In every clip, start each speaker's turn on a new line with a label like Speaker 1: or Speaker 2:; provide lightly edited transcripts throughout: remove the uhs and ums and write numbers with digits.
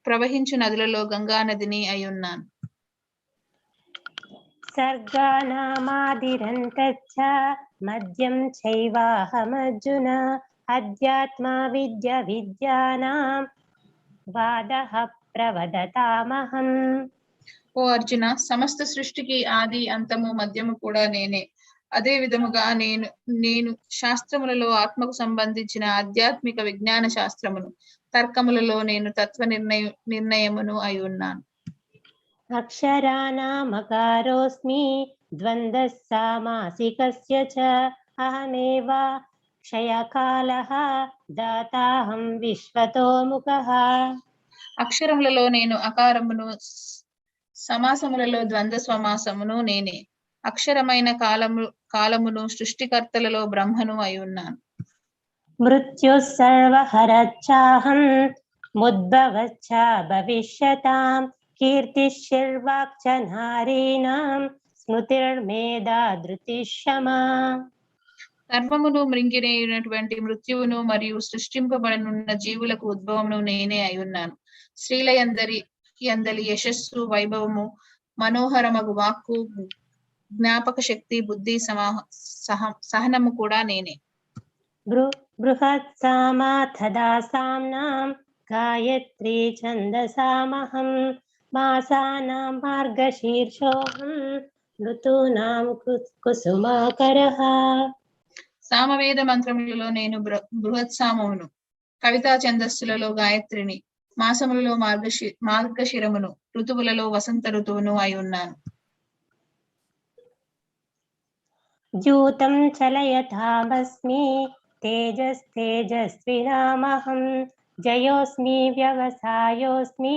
Speaker 1: ప్రవహించు నదులలో గంగా నదిని అయ్యున్నాను.
Speaker 2: సర్గానామాదిరంతచ్చ మద్యం చైవాహమర్జున అధ్యాత్మ విద్య విద్యానాం వాదః ప్రవదతామహం.
Speaker 1: ఓ అర్జున, సమస్త సృష్టికి ఆది అంతము మధ్యము కూడా నేనే. అదే విధముగా నేను శాస్త్రములలో ఆత్మకు సంబంధించిన ఆధ్యాత్మిక విజ్ఞాన శాస్త్రమును, తర్కములలో నేను తత్వ నిర్ణయమును అయి ఉన్నాను.
Speaker 2: అక్షరానామకారోస్మి ద్వంద్వః సామాసికస్య చ అహమేవ క్షయకాలః దాతాహం విశ్వతోముఖః.
Speaker 1: అక్షరములలో నేను అకారమును, సమాసములలో ద్వంద్వ సమాసమును నేనే. అక్షరమైన కాలమును సృష్టికర్తలలో బ్రహ్మను అయి ఉన్నాను.
Speaker 2: మృత్యుః సర్వహరచ్చాహం ముద్భవశ్చ భవిష్యతాం కీర్తిశ్చిర్వాక్చ నారీణాం స్మృతిర్మేధా ధృతిశ్శమా.
Speaker 1: సర్వమును మృంగినేయునటువంటి మృత్యువును మరియు సృష్టింపబడనున్న జీవులకు ఉద్భవమును నేనే అయి ఉన్నాను. స్త్రీలయందరి యశస్సు, వైభవము, మనోహరమగు వాక్కు, జ్ఞాపక శక్తి, బుద్ధి, సహనము కూడా నేనే.
Speaker 2: బృహత్సామాథదాసాంనాం గాయత్రీ ఛందసామహం మాసానాం మార్గశీర్షోహం ఋతూనాం కుసుమాకరః.
Speaker 1: సామవేద మంత్రములలో నేను బృహత్సామమును, కవితా ఛందస్సులలో గాయత్రిని, మాసములలో మార్గశిరమును, ఋతువులలో వసంత ఋతువును అయి ఉన్నాను.
Speaker 2: ద్యూతం చలయతామస్మి తేజస్తేజస్వినామహం జయోస్మి వ్యవసాయోస్మి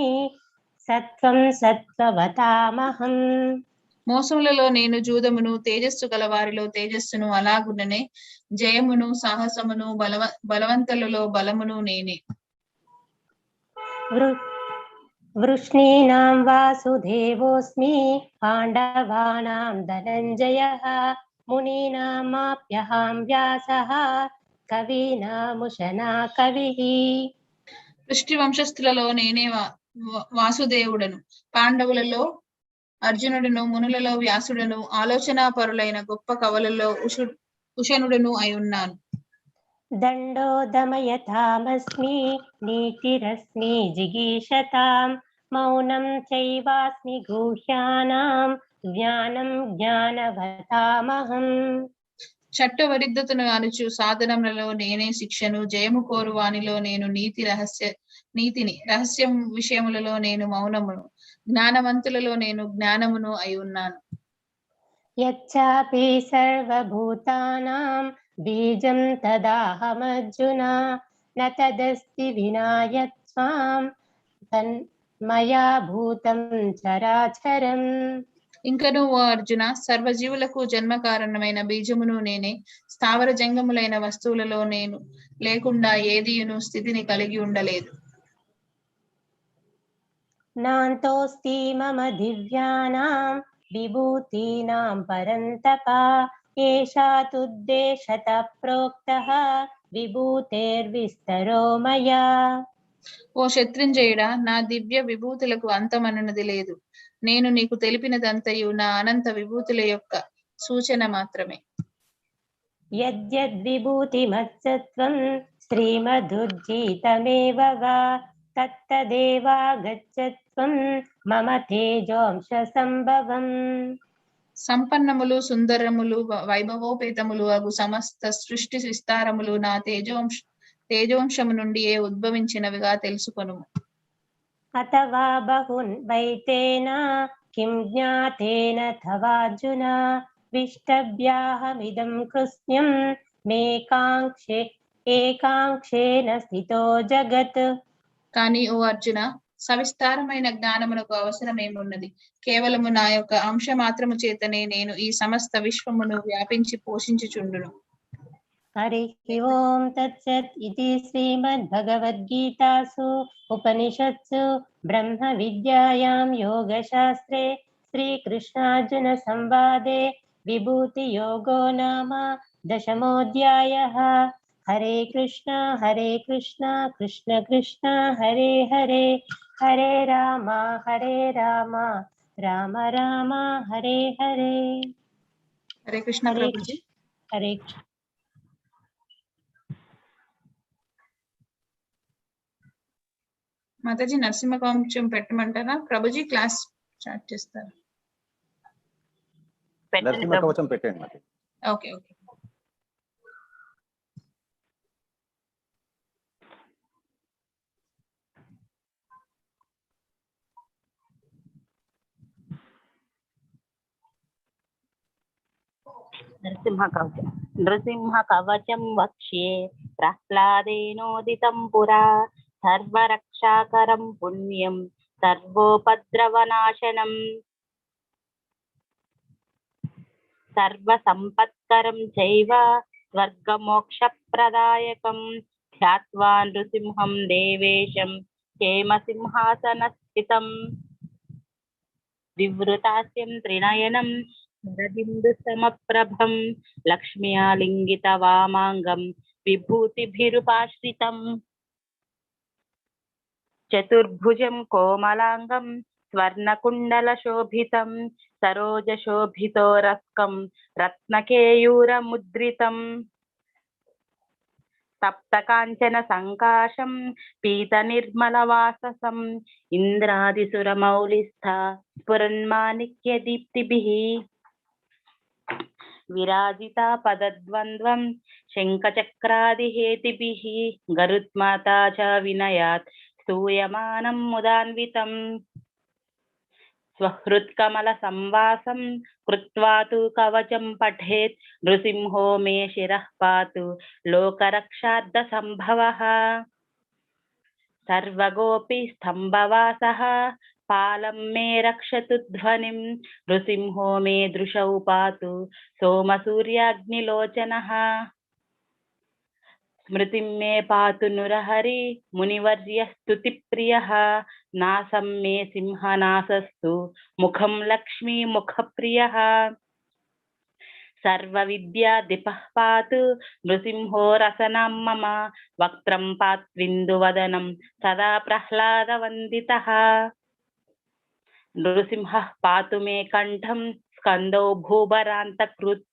Speaker 2: సత్వం సత్వవతామహం.
Speaker 1: మోసములలో నేను జూదమును, తేజస్సు గల వారిలో తేజస్సును, అలాగుననే జయమును, సాహసమును, బలవంతులలో బలమును నేనే.
Speaker 2: వృష్ణీనాం వాసుదేవోస్మి పాండవానాం ధనంజయః మునీనామాప్యహం వ్యాసః కవీనాముషనా కవిః.
Speaker 1: వృష్టి వంశస్థులలో నేనే వాసుదేవుడను, పాండవులలో అర్జునుడును, మునులలో వ్యాసుడను, ఆలోచనా పరులైన గొప్ప కవులలో ఉషనుడును అయి ఉన్నాను.
Speaker 2: దండో దమయతామస్మి నీతిరస్మి జిగీషతాం మౌనం చైవాస్మి గుహ్యానాం జ్ఞానం జ్ఞానవతామహం.
Speaker 1: చట్టవరిద్ధతను అనుచు సాధనములలో నేనే శిక్షను, జయము కోరు వానిలో నేను నీతిని, రహస్యం విషయములలో నేను మౌనమును, జ్ఞానవంతులలో నేను జ్ఞానమును అయి ఉన్నాను.
Speaker 2: యచ్చాపి సర్వభూతానాం బీజం తదాహమర్జున న తదస్తి వినాయత్వాం తన్మయా భూతం చరాచరం.
Speaker 1: ఇంకను ఓ అర్జున, సర్వజీవులకు జన్మ కారణమైన బీజమును నేనే. స్థావర జంగములైన వస్తువులలో నేను లేకుండా ఏదియును స్థితిని కలిగి ఉండలేదు.
Speaker 2: నాంతోస్తి మమ దివ్యానాం విభూతీనాం పరంతప ఏషా తుద్దేశతః ప్రోక్తః విభూతేర్విస్తరో మయా.
Speaker 1: ఓ శత్రుంజయుడా, నా దివ్య విభూతులకు అంతమన్నది లేదు. నేను నీకు తెలిపినదంతయు నా అనంత విభూతుల యొక్క సూచన మాత్రమే.
Speaker 2: యద్యద్విభూతిమత్సత్వం శ్రీమదుర్జితమేవ వా తత్తదేవాగచ్చత్వం మమ తేజోంశ సంభవం.
Speaker 1: సంపన్నములు, సుందరములు, వైభవోపేతములు అగు సమస్త సృష్టి విస్తారములు నా తేజోంశము నుండియే ఉద్భవించినవిగా తెలుసుకొనుము.
Speaker 2: అథవా బహున్ వైతేన కిం జ్ఞాతేన తవార్జున విష్టభ్యాహమిదం కృత్స్నం ఏకాంక్షేణ స్థితో జగత్.
Speaker 1: కానీ ఓ అర్జున, సవిస్తారమైన జ్ఞానమునకు అవసరమేమున్నది? కేవలము నా యొక్క అంశ మాత్రము చేతనే నేను ఈ సమస్త విశ్వమును వ్యాపించి పోషించుచుండును.
Speaker 2: హరి ఓం తత్సత్ ఇది శ్రీమద్భగవద్గీతాసు ఉపనిషత్సు బ్రహ్మ విద్యాయాం యోగశాస్త్రే శ్రీకృష్ణార్జున సంవాదే విభూతి యోగో నామ దశమోధ్యాయః. हरे कृष्ण कृष्ण कृष्ण हरे हरे हरे राम राम राम हरे हरे।
Speaker 1: हरे कृष्ण
Speaker 2: हरे
Speaker 1: प्रभु जी।
Speaker 2: हरे
Speaker 1: మాతాజీ నరసింహ కొంచెం పెట్టమంటారా? ప్రభుజీ క్లాస్ స్టార్ట్ చేస్తారు.
Speaker 3: నరసింహ కవచం పెట్టండి మరి.
Speaker 1: Okay okay.
Speaker 4: नृसिंह कवचं वक्ष्ये प्रह्लादेनोदितं पुरा सर्वरक्षाकरं पुण्यं सर्वोपद्रवनाशनं सर्वसम्पत्करं चैव स्वर्गमोक्षप्रदायकं ध्यात्वा नृसिंहं देवेशं हेमसिंहासनस्थितं विवृतास्यं त्रिनयनं शरदिन्दुसमप्रभं लक्ष्म्यालिङ्गितवामाङ्गं विभूतिभिरुपाश्रितं चतुर्भुजं कोमलाङ्गं स्वर्णकुण्डलशोभितं सरोजशोभितोरस्कं रत्नकेयूरमुद्रितं सप्तकाञ्चनसङ्काशं पीतनिर्मलवाससं इन्द्रादिसुरमौलिस्था स्फुरन्माणिक्यदीप्तिभिः विराजिता पदद्वन्द्वं शङ्खचक्रादिहेतिभिः गरुत्माता च विनयात् स्तूयमानं मुदान्वितं स्वहृत्कमलसंवासं कृत्वा तु कवचं पठेत् नृसिंहो मे शिरः पातु लोकरक्षार्थसम्भवः सर्वगोपी स्तम्भवासः पालं मे रक्षतु ध्वनिं नृसिंहो मे दृशौ पातु सोमसूर्याग्निलोचनः स्मृतिं मे पातु नुरहरि मुनिवर्यस्तुतिप्रियः नासं मे सिंहनासस्तु मुखं लक्ष्मीमुखप्रियः सर्वविद्यादिपः पातु नृसिंहो रसनं मम वक्त्रं पात्विन्दुवदनं सदा प्रह्लादवन्दितः नृसिंहः पातु मे कण्ठं स्कन्दौ भूभरान्तकृत्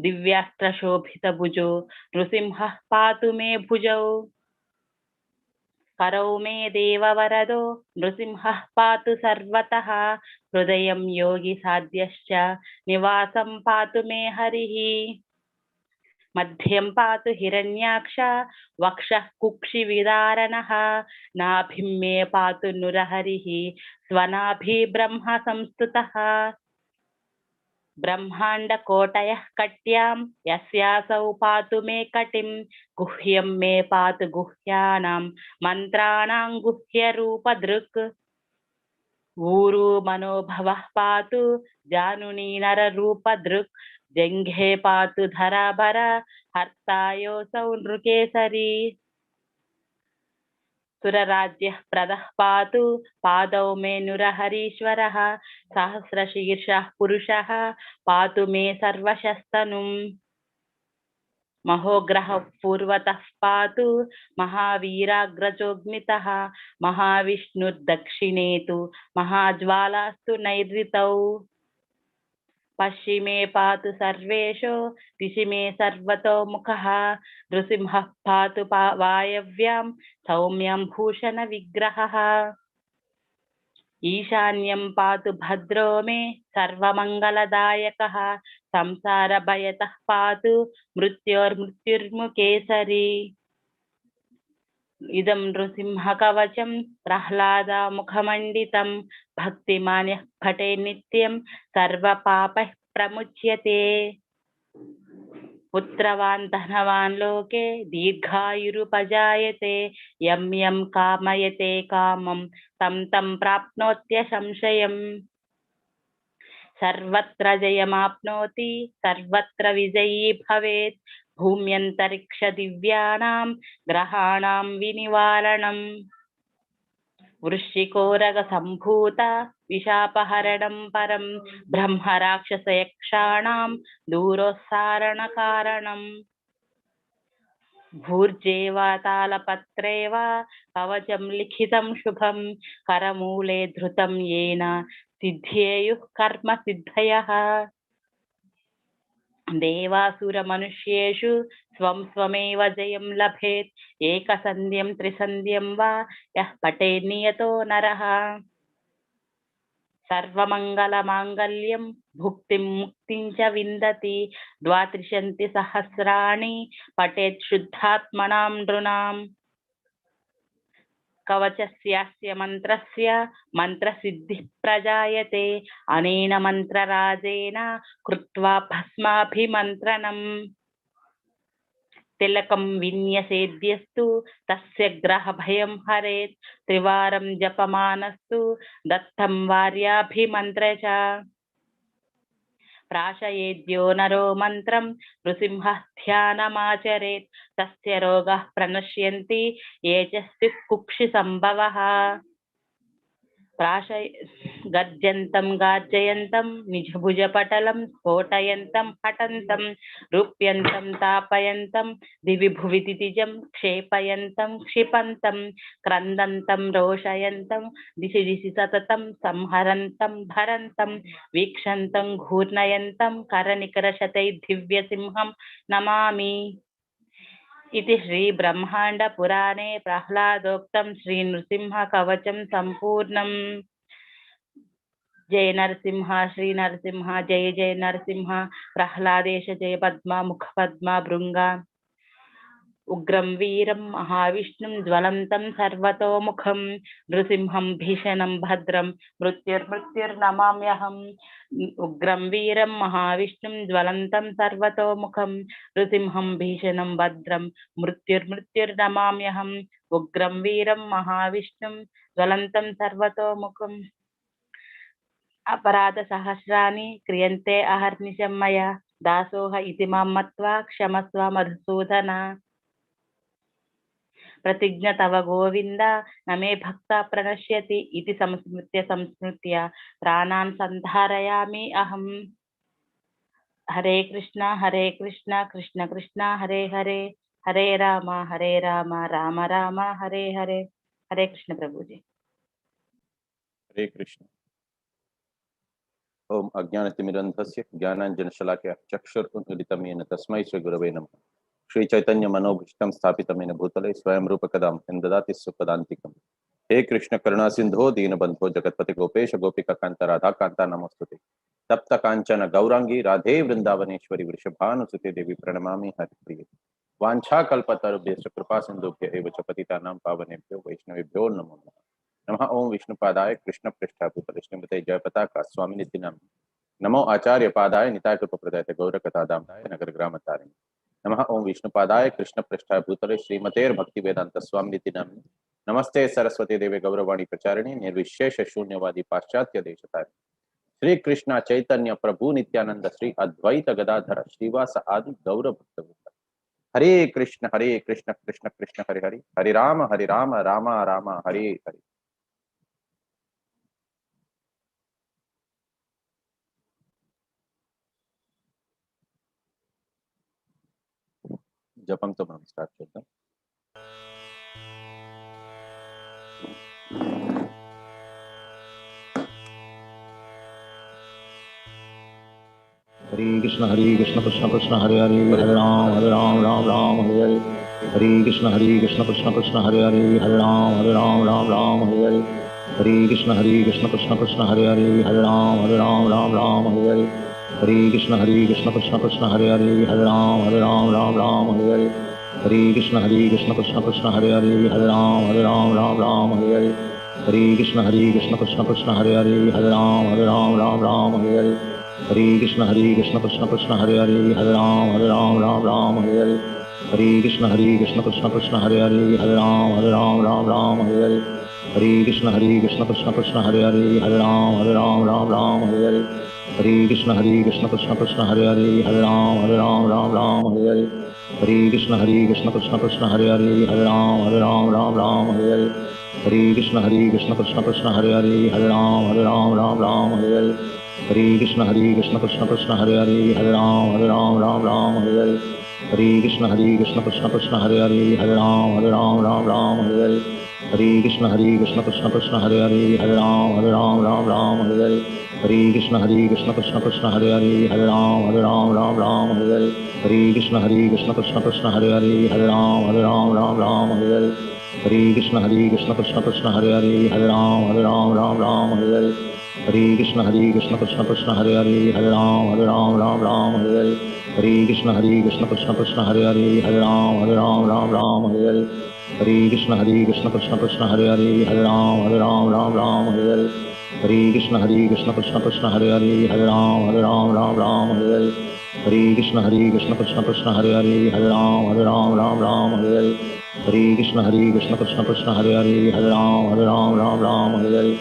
Speaker 4: दिव्यास्त्रशोभितभुजो नृसिंहः पातु मे भुजौ करौ मे देववरदो नृसिंहः पातु सर्वतः हृदयं योगिसाध्यश्च निवासं पातु मे हरिः मध्यं पातु हिरण्याक्ष वक्षः कुक्षिविदारणः नाभिं मे पातु नुरहरिः स्वनाभि ब्रह्म संस्तुतः ब्रह्माण्डकोटयः कट्यां यस्यासौ पातु मे कटिं गुह्यं मे पातु गुह्यानां मन्त्राणां गुह्यरूपदृक् ऊरु मनोभवः पातु जानुनी नररूपदृक् जङ्घे पातु धराभर हर्तायोऽसौ नृकेसरी सुरराज्यः प्रदः पातु पादौ मे नुरहरीश्वरः सहस्रशीर्षः पुरुषः पातु मे सर्वशस्तनुम् महोग्रहः पूर्वतः पातु महावीराग्रजोऽग्नितः महाविष्णुर्दक्षिणे तु महाज्वालास्तु नैऋतौ पश्चिमे पातु सर्वेषु दिशि मे सर्वतोमुखः नृसिंहः पातु वायव्यां सौम्यं भूषणविग्रहः ईशान्यं पातु भद्रो मे सर्वमङ्गलदायकः संसारभयतः पातु मृत्योर्मृत्युर्मुकेसरी इदं नृसिंहकवचं प्रह्लादमुखमण्डितं भक्तिमान्यः पठे नित्यं सर्वपापैः प्रमुच्यते पुत्रवान् धनवान् लोके दीर्घायुरुपजायते यं यं कामयते कामं तं तं प्राप्नोत्यसंशयम् सर्वत्र जयमाप्नोति सर्वत्र विजयी भवेत् भूम्यन्तरिक्षदिव्यानां ग्रहाणां विनिवारणम् वृश्चिकोरगसम्भूता विशापहरणं परं ब्रह्मराक्षसयक्षाणां दूरोत्सारणकारणम् भूर्जेवा तालपत्रे वा कवचं लिखितं शुभं करमूले धृतं येन सिद्धेयुः कर्म सिद्धयः देवासुरमनुष्येषु स्वं स्वमेव जयं लभेत् एकसन्ध्यं त्रिसन्ध्यं वा यः पठेत् नियतो नरः सर्वमङ्गलमाङ्गल्यं भुक्तिं मुक्तिं च विन्दति द्वात्रिशन्ति सहस्राणि पठेत् शुद्धात्मनां नृणाम् कवचस्यास्य मन्त्रस्य मन्त्रसिद्धिः प्रजायते अनेन मन्त्रराजेन कृत्वा भस्माभिमन्त्रणम् तिलकं विन्यसेद्यस्तु तस्य ग्रहभयं हरेत् त्रिवारं जपमानस्तु दत्तं वार्याभिमन्त्रे च प्राशयेद्यो नरो मन्त्रं नृसिंहः ध्यानमाचरेत् तस्य रोगाः प्रणश्यन्ति ये च स्युः कुक्षिसम्भवः गर्जन्तं गार्जयन्तं निजभुजपटलं स्फोटयन्तं हठन्तं रूप्यन्तं तापयन्तं दिवि भुवि दितिजं क्षेपयन्तं क्षिपन्तं क्रन्दन्तं रोषयन्तं दिशि दिशि सततं संहरन्तं भरन्तं वीक्षन्तं घूर्णयन्तं करनिकरशतैः दिव्यसिंहं नमामि इति श्री ब्रह्मांड पुराणे प्रह्लादोक्तं श्री नृसिंह कवचं संपूर्णम्। जय नरसिंह श्री नरसिंह जय जय नरसिंह प्रह्लादेश जय पद्मा मुख पद्मा भृंगा उग्रं वीरं महाविष्णुं ज्वलन्तं सर्वतोमुखं नृसिंहं भीषणं भद्रं मृत्युर्मृत्युर्नमाम्यहम् उग्रं वीरं महाविष्णुं ज्वलन्तं सर्वतोमुखं नृसिंहं भीषणं भद्रं मृत्युर्मृत्युर्नमाम्यहम् उग्रं वीरं महाविष्णुं ज्वलन्तं सर्वतोमुखम् अपराधसहस्राणि क्रियन्ते अहर्निशं मया दासोह इति मां मत्वा क्षमस्व मधुसूदन प्रतिज्ञ तव गोविंद न मे भक्ता प्रणश्यति इति संस्मृत्य प्राणान् सन्धारयामि अहम्। हरे कृष्ण कृष्ण कृष्ण हरे हरे हरे राम राम राम हरे हरे। हरे कृष्ण प्रभु जी।
Speaker 3: हरे कृष्ण। ओम अज्ञानतिमिरन्धस्य ज्ञानाञ्जनशलाकया चक्षुरुन्मीलितं येन तस्मै श्रीगुरवे नमः। श्री चैतन्य मनोभीष्टं स्थापितमेन भूतले स्वयं रूपकदां ददाति सुपदान्तिकम्। हे कृष्ण करुणा सिंधो दीनबन्धो जगत्पते गोपेश गोपिका कांता राधा कांता नमोस्तुते। तप्त कांचन गौरांगी राधे वृंदावनेश्वरी वृषभानुसुते देवी प्रणमामि हरिप्रिये। वाञ्छाकल्पतरुभ्यश्च कृपा सिन्धुभ्य एव च पतितानां पावनेभ्यो वैष्णवेभ्यो नमो नमः। नमः ओं विष्णुपादाय कृष्ण पृष्ठाभूतले श्रीमते जयपताका स्वामिनिति नाम्नि। नमो आचार्य पादाय निताय कृपप्रदाय गौरकथादाम्नाय नगर ग्राम तारिणे। नमः ओं विष्णुपादाय कृष्ण पृष्ठाभूतले श्रीमतेर् भक्ति वेदांत स्वामिनिति नाम्नि। नमस्ते सरस्वती देवे गौरवाणी प्रचारिणे निर्विशेष शून्यवादी पाश्चात्य देशतारिणे। श्री कृष्ण चैतन्य प्रभु नित्यानंद श्री अद्वैत गदाधर श्रीवास आदि गौर भक्त। हरे कृष्ण कृष्ण कृष्ण हरे हरे हरे राम राम राम हरे हरे। జపంతో మనం స్టార్ట్ చేద్దాం।
Speaker 5: हरे कृष्ण कृष्ण कृष्ण हरे हरे हरे राम राम राम हरे हरे। हरे कृष्ण कृष्ण हरे हरे हरे राम राम हरे हरे। हरे कृष्ण कृष्ण हरे हरे हरे राम राम हरे हरे। हरे कृष्ण कृष्ण हरे हरे हरे राम राम हरे हरे। हरे कृष्ण कृष्ण हरे हरे हरे राम राम हरे हरे। हरे कृष्ण कृष्ण हरे हरे हरे राम राम हरे हरे। हरे कृष्ण कृष्ण हरे हरे हरे राम राम हरे हरे। हरे कृष्ण कृष्ण हरे हरे हरे राम राम हरे हरे। हरे कृष्ण कृष्ण हरे हरे हरे राम राम हरे हरे। हरे कृष्ण कृष्ण हरे हरे हरे राम राम हरे हरे। हरे कृष्ण कृष्ण हरे हरे हरे राम राम हरे हरे। हरे कृष्ण कृष्ण हरे हरे हरे राम राम हरे हरे। हरे कृष्ण कृष्ण हरे हरे हरे राम राम हरे हरे। हरे कृष्ण कृष्ण कृष्ण हरे हरे राम राम राम हरे हरे हरे कृष्ण कृष्ण कृष्ण हरे हरे राम राम हरे हरे हरे कृष्ण कृष्ण कृष्ण हरे राम राम हरे हरे हरे कृष्ण कृष्ण कृष्ण हरे राम राम हरे हरे हरे कृष्ण कृष्ण कृष्ण हरे राम राम हरे हरे हरे कृष्ण कृष्ण कृष्ण हरे राम राम हरे हरे हरे कृष्ण कृष्ण कृष्ण हरे राम राम हरे हरे हरे कृष्ण कृष्ण कृष्ण हरे राम राम हरे हरे हरे कृष्ण कृष्ण कृष्ण हरे राम राम हरे हरे हरे कृष्ण कृष्ण कृष्ण हरे राम राम हरे हरे हरे कृष्ण कृष्ण कृष्ण हरे राम राम हरे हरे हरे कृष्ण कृष्ण कृष्ण हरे राम राम हरे हरे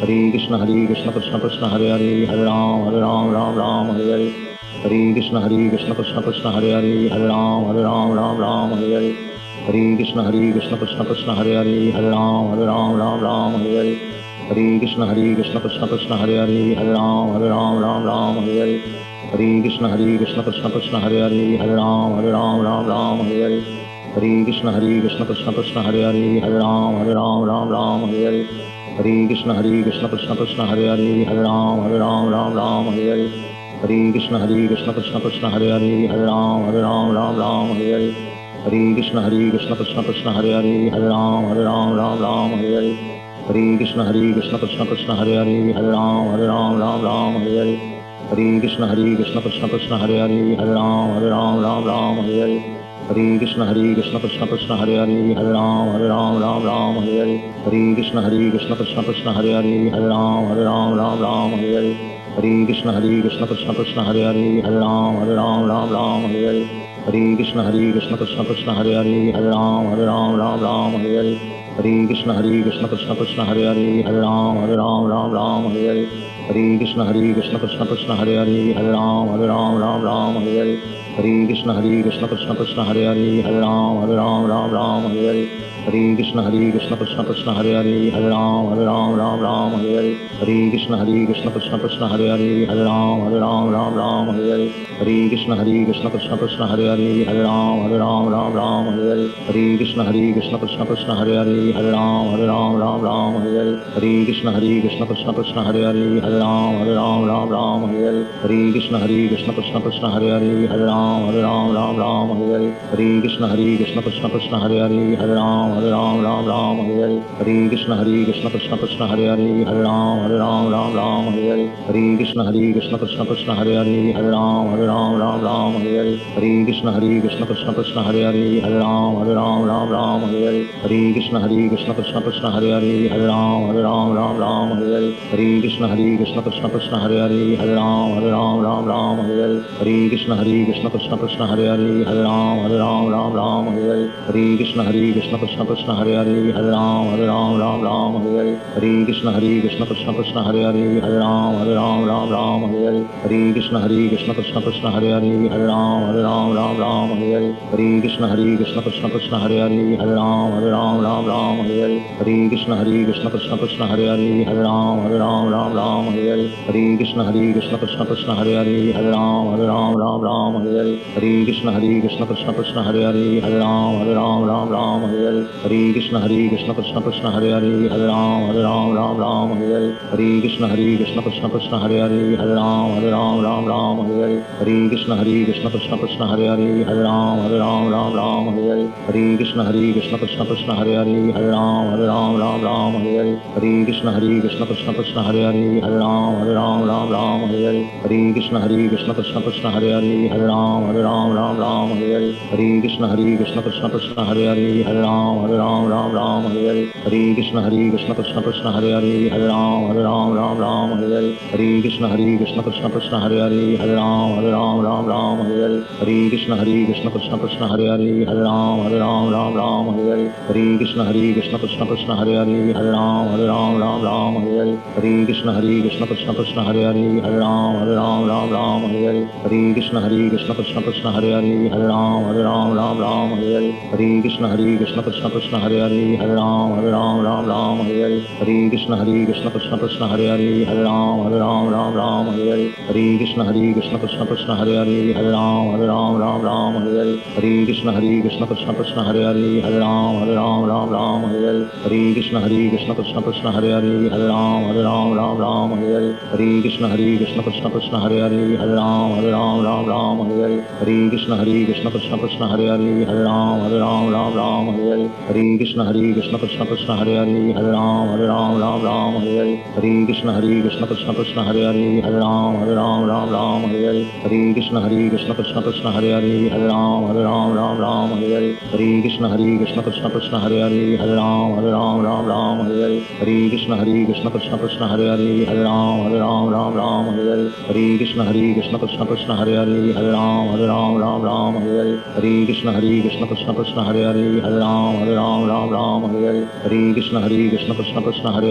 Speaker 5: हरे कृष्ण कृष्ण कृष्ण हरे राम राम हरे हरे हरे कृष्ण कृष्ण कृष्ण हरे राम राम हरे हरे हरे कृष्ण कृष्ण कृष्ण हरे राम राम हरे हरे हरे कृष्ण कृष्ण कृष्ण हरे राम राम हरे हरे हरे कृष्ण कृष्ण कृष्ण हरे राम राम हरे हरे हरे कृष्ण कृष्ण कृष्ण हरे राम राम हरे हरे हरे कृष्ण कृष्ण कृष्ण हरे राम राम हरे हरे हरे कृष्ण कृष्ण कृष्ण हरे राम राम हरे हरे हरे कृष्ण कृष्ण कृष्ण हरे राम राम हरे हरे हरे कृष्ण कृष्ण कृष्ण हरे राम राम हरे हरे हरे कृष्ण कृष्ण कृष्ण हरे राम राम हरे हरे हरे कृष्ण कृष्ण कृष्ण हरे राम राम हरे हरे हरे कृष्ण कृष्ण कृष्ण हरे राम राम हरे हरे हरे कृष्ण कृष्ण कृष्ण हरे राम राम हरे हरे हरे कृष्ण कृष्ण कृष्ण हरे राम राम हरे हरे हरे कृष्ण कृष्ण कृष्ण हरे राम राम हरे हरे हरे कृष्ण कृष्ण कृष्ण हरे राम राम हरे हरे हरे कृष्ण कृष्ण कृष्ण हरे राम राम हरे हरे हरे कृष्ण कृष्ण कृष्ण हरे राम राम हरे हरे हरे कृष्ण कृष्ण कृष्ण हरे राम राम हरे हरे हरे कृष्ण कृष्ण कृष्ण हरे राम राम हरे हरे हरे कृष्ण कृष्ण कृष्ण हरे राम राम हरे हरे हरे कृष्ण कृष्ण कृष्ण हरे राम राम हरे हरे हरे कृष्ण कृष्ण कृष्ण हरे राम राम हरे हरे हरे कृष्ण कृष्ण कृष्ण हरे राम राम हरे हरे हरे कृष्ण कृष्ण कृष्ण हरे राम राम हरे हरे हरे कृष्ण कृष्ण कृष्ण हरे राम राम हरे हरे हरे कृष्ण कृष्ण कृष्ण हरे राम राम हरे हरे हरे कृष्ण कृष्ण कृष्ण हरे राम राम हरे हरे हरे कृष्ण कृष्ण कृष्ण हरे राम राम हरे हरे हरे कृष्ण कृष्ण कृष्ण हरे राम राम हरे हरे हरे कृष्ण कृष्ण कृष्ण हरे राम राम हरे हरे हरे कृष्ण कृष्ण कृष्ण हरे राम राम हरे हरे हरे कृष्ण कृष्ण कृष्ण हरे राम राम हरे हरे हरे कृष्ण कृष्ण कृष्ण हरे राम राम हरे हरे हरे कृष्ण कृष्ण कृष्ण हरे राम राम हरे हरे हरे कृष्ण कृष्ण कृष्ण हरे राम राम हरे हरे हरे कृष्ण कृष्ण कृष्ण हरे राम राम हरे हरे हरे कृष्ण कृष्ण कृष्ण हरे राम राम हरे हरे हरे कृष्ण कृष्ण कृष्ण हरे राम राम हरे हरे हरे कृष्ण कृष्ण कृष्ण हरे राम राम हरे हरे हरे कृष्ण कृष्ण कृष्ण हरे राम राम हरे हरे हरे कृष्ण कृष्ण कृष्ण हरे राम राम हरे हरे हरे कृष्ण कृष्ण कृष्ण हरे राम राम हरे हरे हरे कृष्ण कृष्ण कृष्ण हरे राम राम हरे हरे हरे कृष्ण कृष्ण कृष्ण हरे राम राम हरे हरे हरे कृष्ण कृष्ण कृष्ण हरे राम राम हरे हरे हरे कृष्ण कृष्ण कृष्ण हरे राम राम हरे हरे हरे कृष्ण कृष्ण कृष्ण हरे राम राम हरे हरे हरे कृष्ण कृष्ण कृष्ण हरे राम राम हरे हरे हरे कृष्ण कृष्ण कृष्ण हरे हरे राम राम राम हरे हरे कृष्ण कृष्ण कृष्ण हरे राम राम हरे हरे कृष्ण कृष्ण कृष्ण हरे राम राम हरे कृष्ण कृष्ण कृष्ण हरे राम राम हरे कृष्ण कृष्ण कृष्ण हरे राम राम हरे कृष्ण कृष्ण कृष्ण हरे राम राम हरे कृष्ण कृष्ण कृष्ण हरे राम राम हरे कृष्ण कृष्ण कृष्ण हरे राम राम हरे कृष्ण कृष्ण कृष्ण हरे राम राम हरे कृष्ण कृष्ण कृष्ण हरे राम राम हरे कृष्ण कृष्ण कृष्ण हरे राम राम हरे कृष्ण कृष्ण कृष्ण कृष्ण हरे राम राम हरे कृष्ण कृष्ण कृष्ण हरे राम राम हरे कृष्ण कृष्ण कृष्ण हरे राम राम हरे कृष्ण कृष्ण कृष्ण हरे राम राम हरे कृष्ण कृष्ण कृष्ण हरे राम राम हरे कृष्ण कृष्ण कृष्ण कृष्ण हरे राम राम हरे कृष्ण कृष्ण कृष्ण कृष्ण हरे राम राम हरे कृष्ण कृष्ण कृष्ण कृष्ण हरे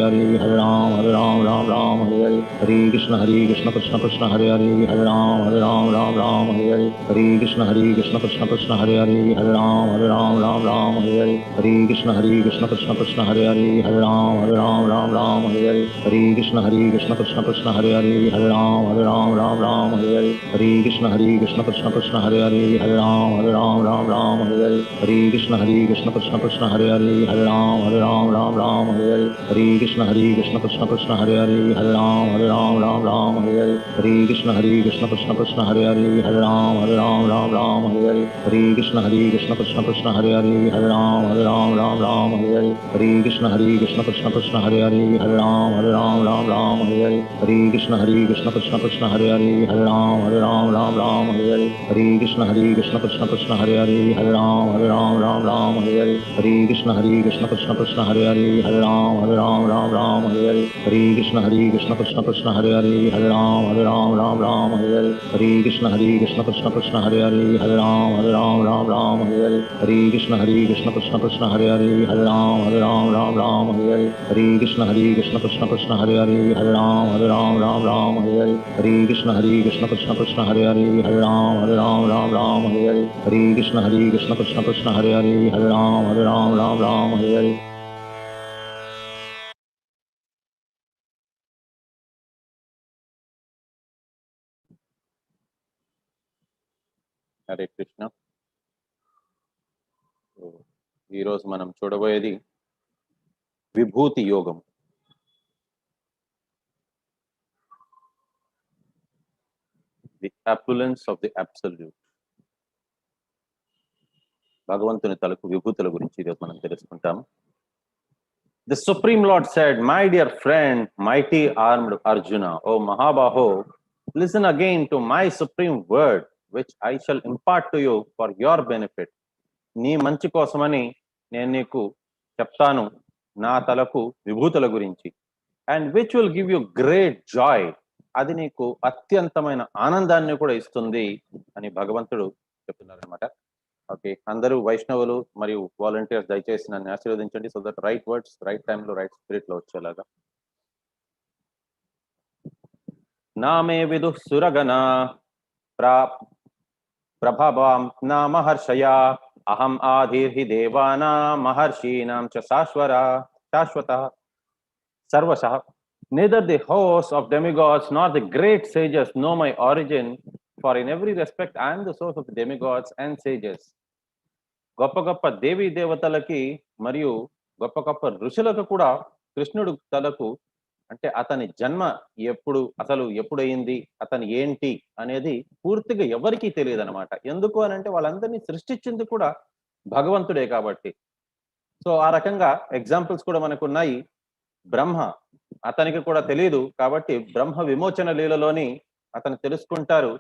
Speaker 5: राम राम हरे कृष्ण कृष्ण कृष्ण कृष्ण हरे राम राम हरे कृष्ण कृष्ण कृष्ण कृष्ण हरे राम राम हरे कृष्ण कृष्ण कृष्ण कृष्ण हरे राम राम हरे कृष्ण कृष्ण कृष्ण कृष्ण हरे राम राम हरे कृष्ण कृष्ण कृष्ण कृष्ण हरे राम राम हरे कृष्ण कृष्ण कृष्ण कृष्ण हरे राम राम हरे कृष्ण कृष्ण कृष्ण कृष्ण हरे राम राम हरे कृष्ण कृष्ण कृष्ण कृष्ण हरे राम राम हरे कृष्ण कृष्ण कृष्ण कृष्ण हरे राम राम हरे कृष्ण कृष्ण कृष्ण कृष्ण हरे राम राम हरे कृष्ण कृष्ण कृष्ण कृष्ण हरे राम राम हरे कृष्ण कृष्ण कृष्ण कृष्ण हरे राम राम हरे कृष्ण कृष्ण कृष्ण कृष्ण हरे राम राम हरे कृष्ण कृष्ण कृष्ण कृष्ण हरे राम राम हरे कृष्ण कृष्ण कृष्ण कृष्ण हरे राम राम हरे
Speaker 3: హరే కృష్ణ. ఈరోజు మనం చూడబోయేది విభూతి యోగం. The affluence of the absolute. భగవంతుని తలకు విభూతుల గురించి ఈరోజు మనం తెలుసుకుంటాము. The Supreme Lord said, "My dear friend, mighty armed Arjuna, O Mahabaho, listen again to my supreme word, which I shall impart to you for your benefit." నీ మంచి కోసమని నేను నీకు చెప్తాను నా తలకు విభూతుల గురించి. And which will give you great Joy, అది నీకు అత్యంతమైన ఆనందాన్ని కూడా ఇస్తుంది అని భగవంతుడు చెప్తున్నారనమాట. ఓకే, అందరూ వైష్ణవులు మరియు వాలంటీర్స్ దయచేసి నన్ను ఆశీర్వదించండి, so that right words right టైంలో రైట్ స్పిరిట్ లో వచ్చేలాగా. నామే విదు సురగణ ప్రభావాం నా మహర్షయా అహం ఆదిర్హి దేవానాం మహర్షీనాం చ శాశ్వత సర్వశః. Neither the hosts of demigods nor the great sages know my origin, for in every respect I am the source of the demigods and sages. గొప్ప గొప్ప దేవీ దేవతలకి మరియు గొప్ప గొప్ప ఋషులకు కూడా కృష్ణుడు తలకు అంటే అతని జన్మ అసలు ఎప్పుడయింది, అతను ఏంటి అనేది పూర్తిగా ఎవరికీ తెలియదు అనమాట. ఎందుకు అని అంటే వాళ్ళందరినీ సృష్టించింది కూడా భగవంతుడే కాబట్టి. సో ఆ రకంగా ఎగ్జాంపుల్స్ కూడా మనకు ఉన్నాయి. బ్రహ్మ, అతనికి కూడా తెలియదు కాబట్టి బ్రహ్మ విమోచన లీలలోని అతను తెలుసుకుంటారు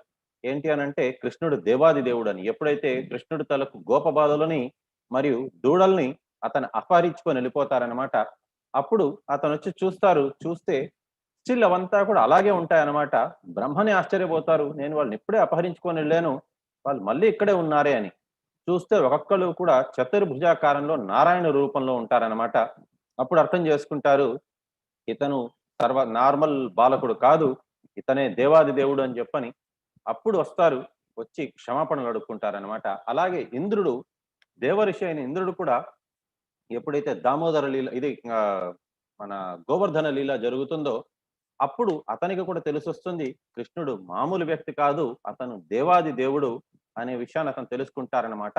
Speaker 3: ఏంటి అని అంటే కృష్ణుడు దేవాది దేవుడు అని. ఎప్పుడైతే కృష్ణుడు తలకు గోపబాధలని మరియు దూడల్ని అతను అపహరించుకొని వెళ్ళిపోతారనమాట, అప్పుడు అతను వచ్చి చూస్తే స్టిల్ అవంతా కూడా అలాగే ఉంటాయన్నమాట. బ్రహ్మని ఆశ్చర్యపోతారు, నేను వాళ్ళని ఇప్పుడే అపహరించుకొని వెళ్ళాను, వాళ్ళు మళ్ళీ ఇక్కడే ఉన్నారే అని. చూస్తే ఒక్కొక్కరు కూడా చతుర్భుజాకారంలో నారాయణ రూపంలో ఉంటారనమాట. అప్పుడు అర్థం చేసుకుంటారు ఇతను నార్మల్ బాలకుడు కాదు, ఇతనే దేవాది దేవుడు అని చెప్పని. అప్పుడు వచ్చి క్షమాపణలు అడుక్కుంటారనమాట. అలాగే ఇంద్రుడు, దేవఋషి అయిన ఇంద్రుడు కూడా ఎప్పుడైతే దామోదర లీల ఇది మన గోవర్ధన లీల జరుగుతుందో అప్పుడు అతనికి కూడా తెలిసొస్తుంది కృష్ణుడు మామూలు వ్యక్తి కాదు, అతను దేవాది దేవుడు అనే విషయాన్ని అతను తెలుసుకుంటారనమాట.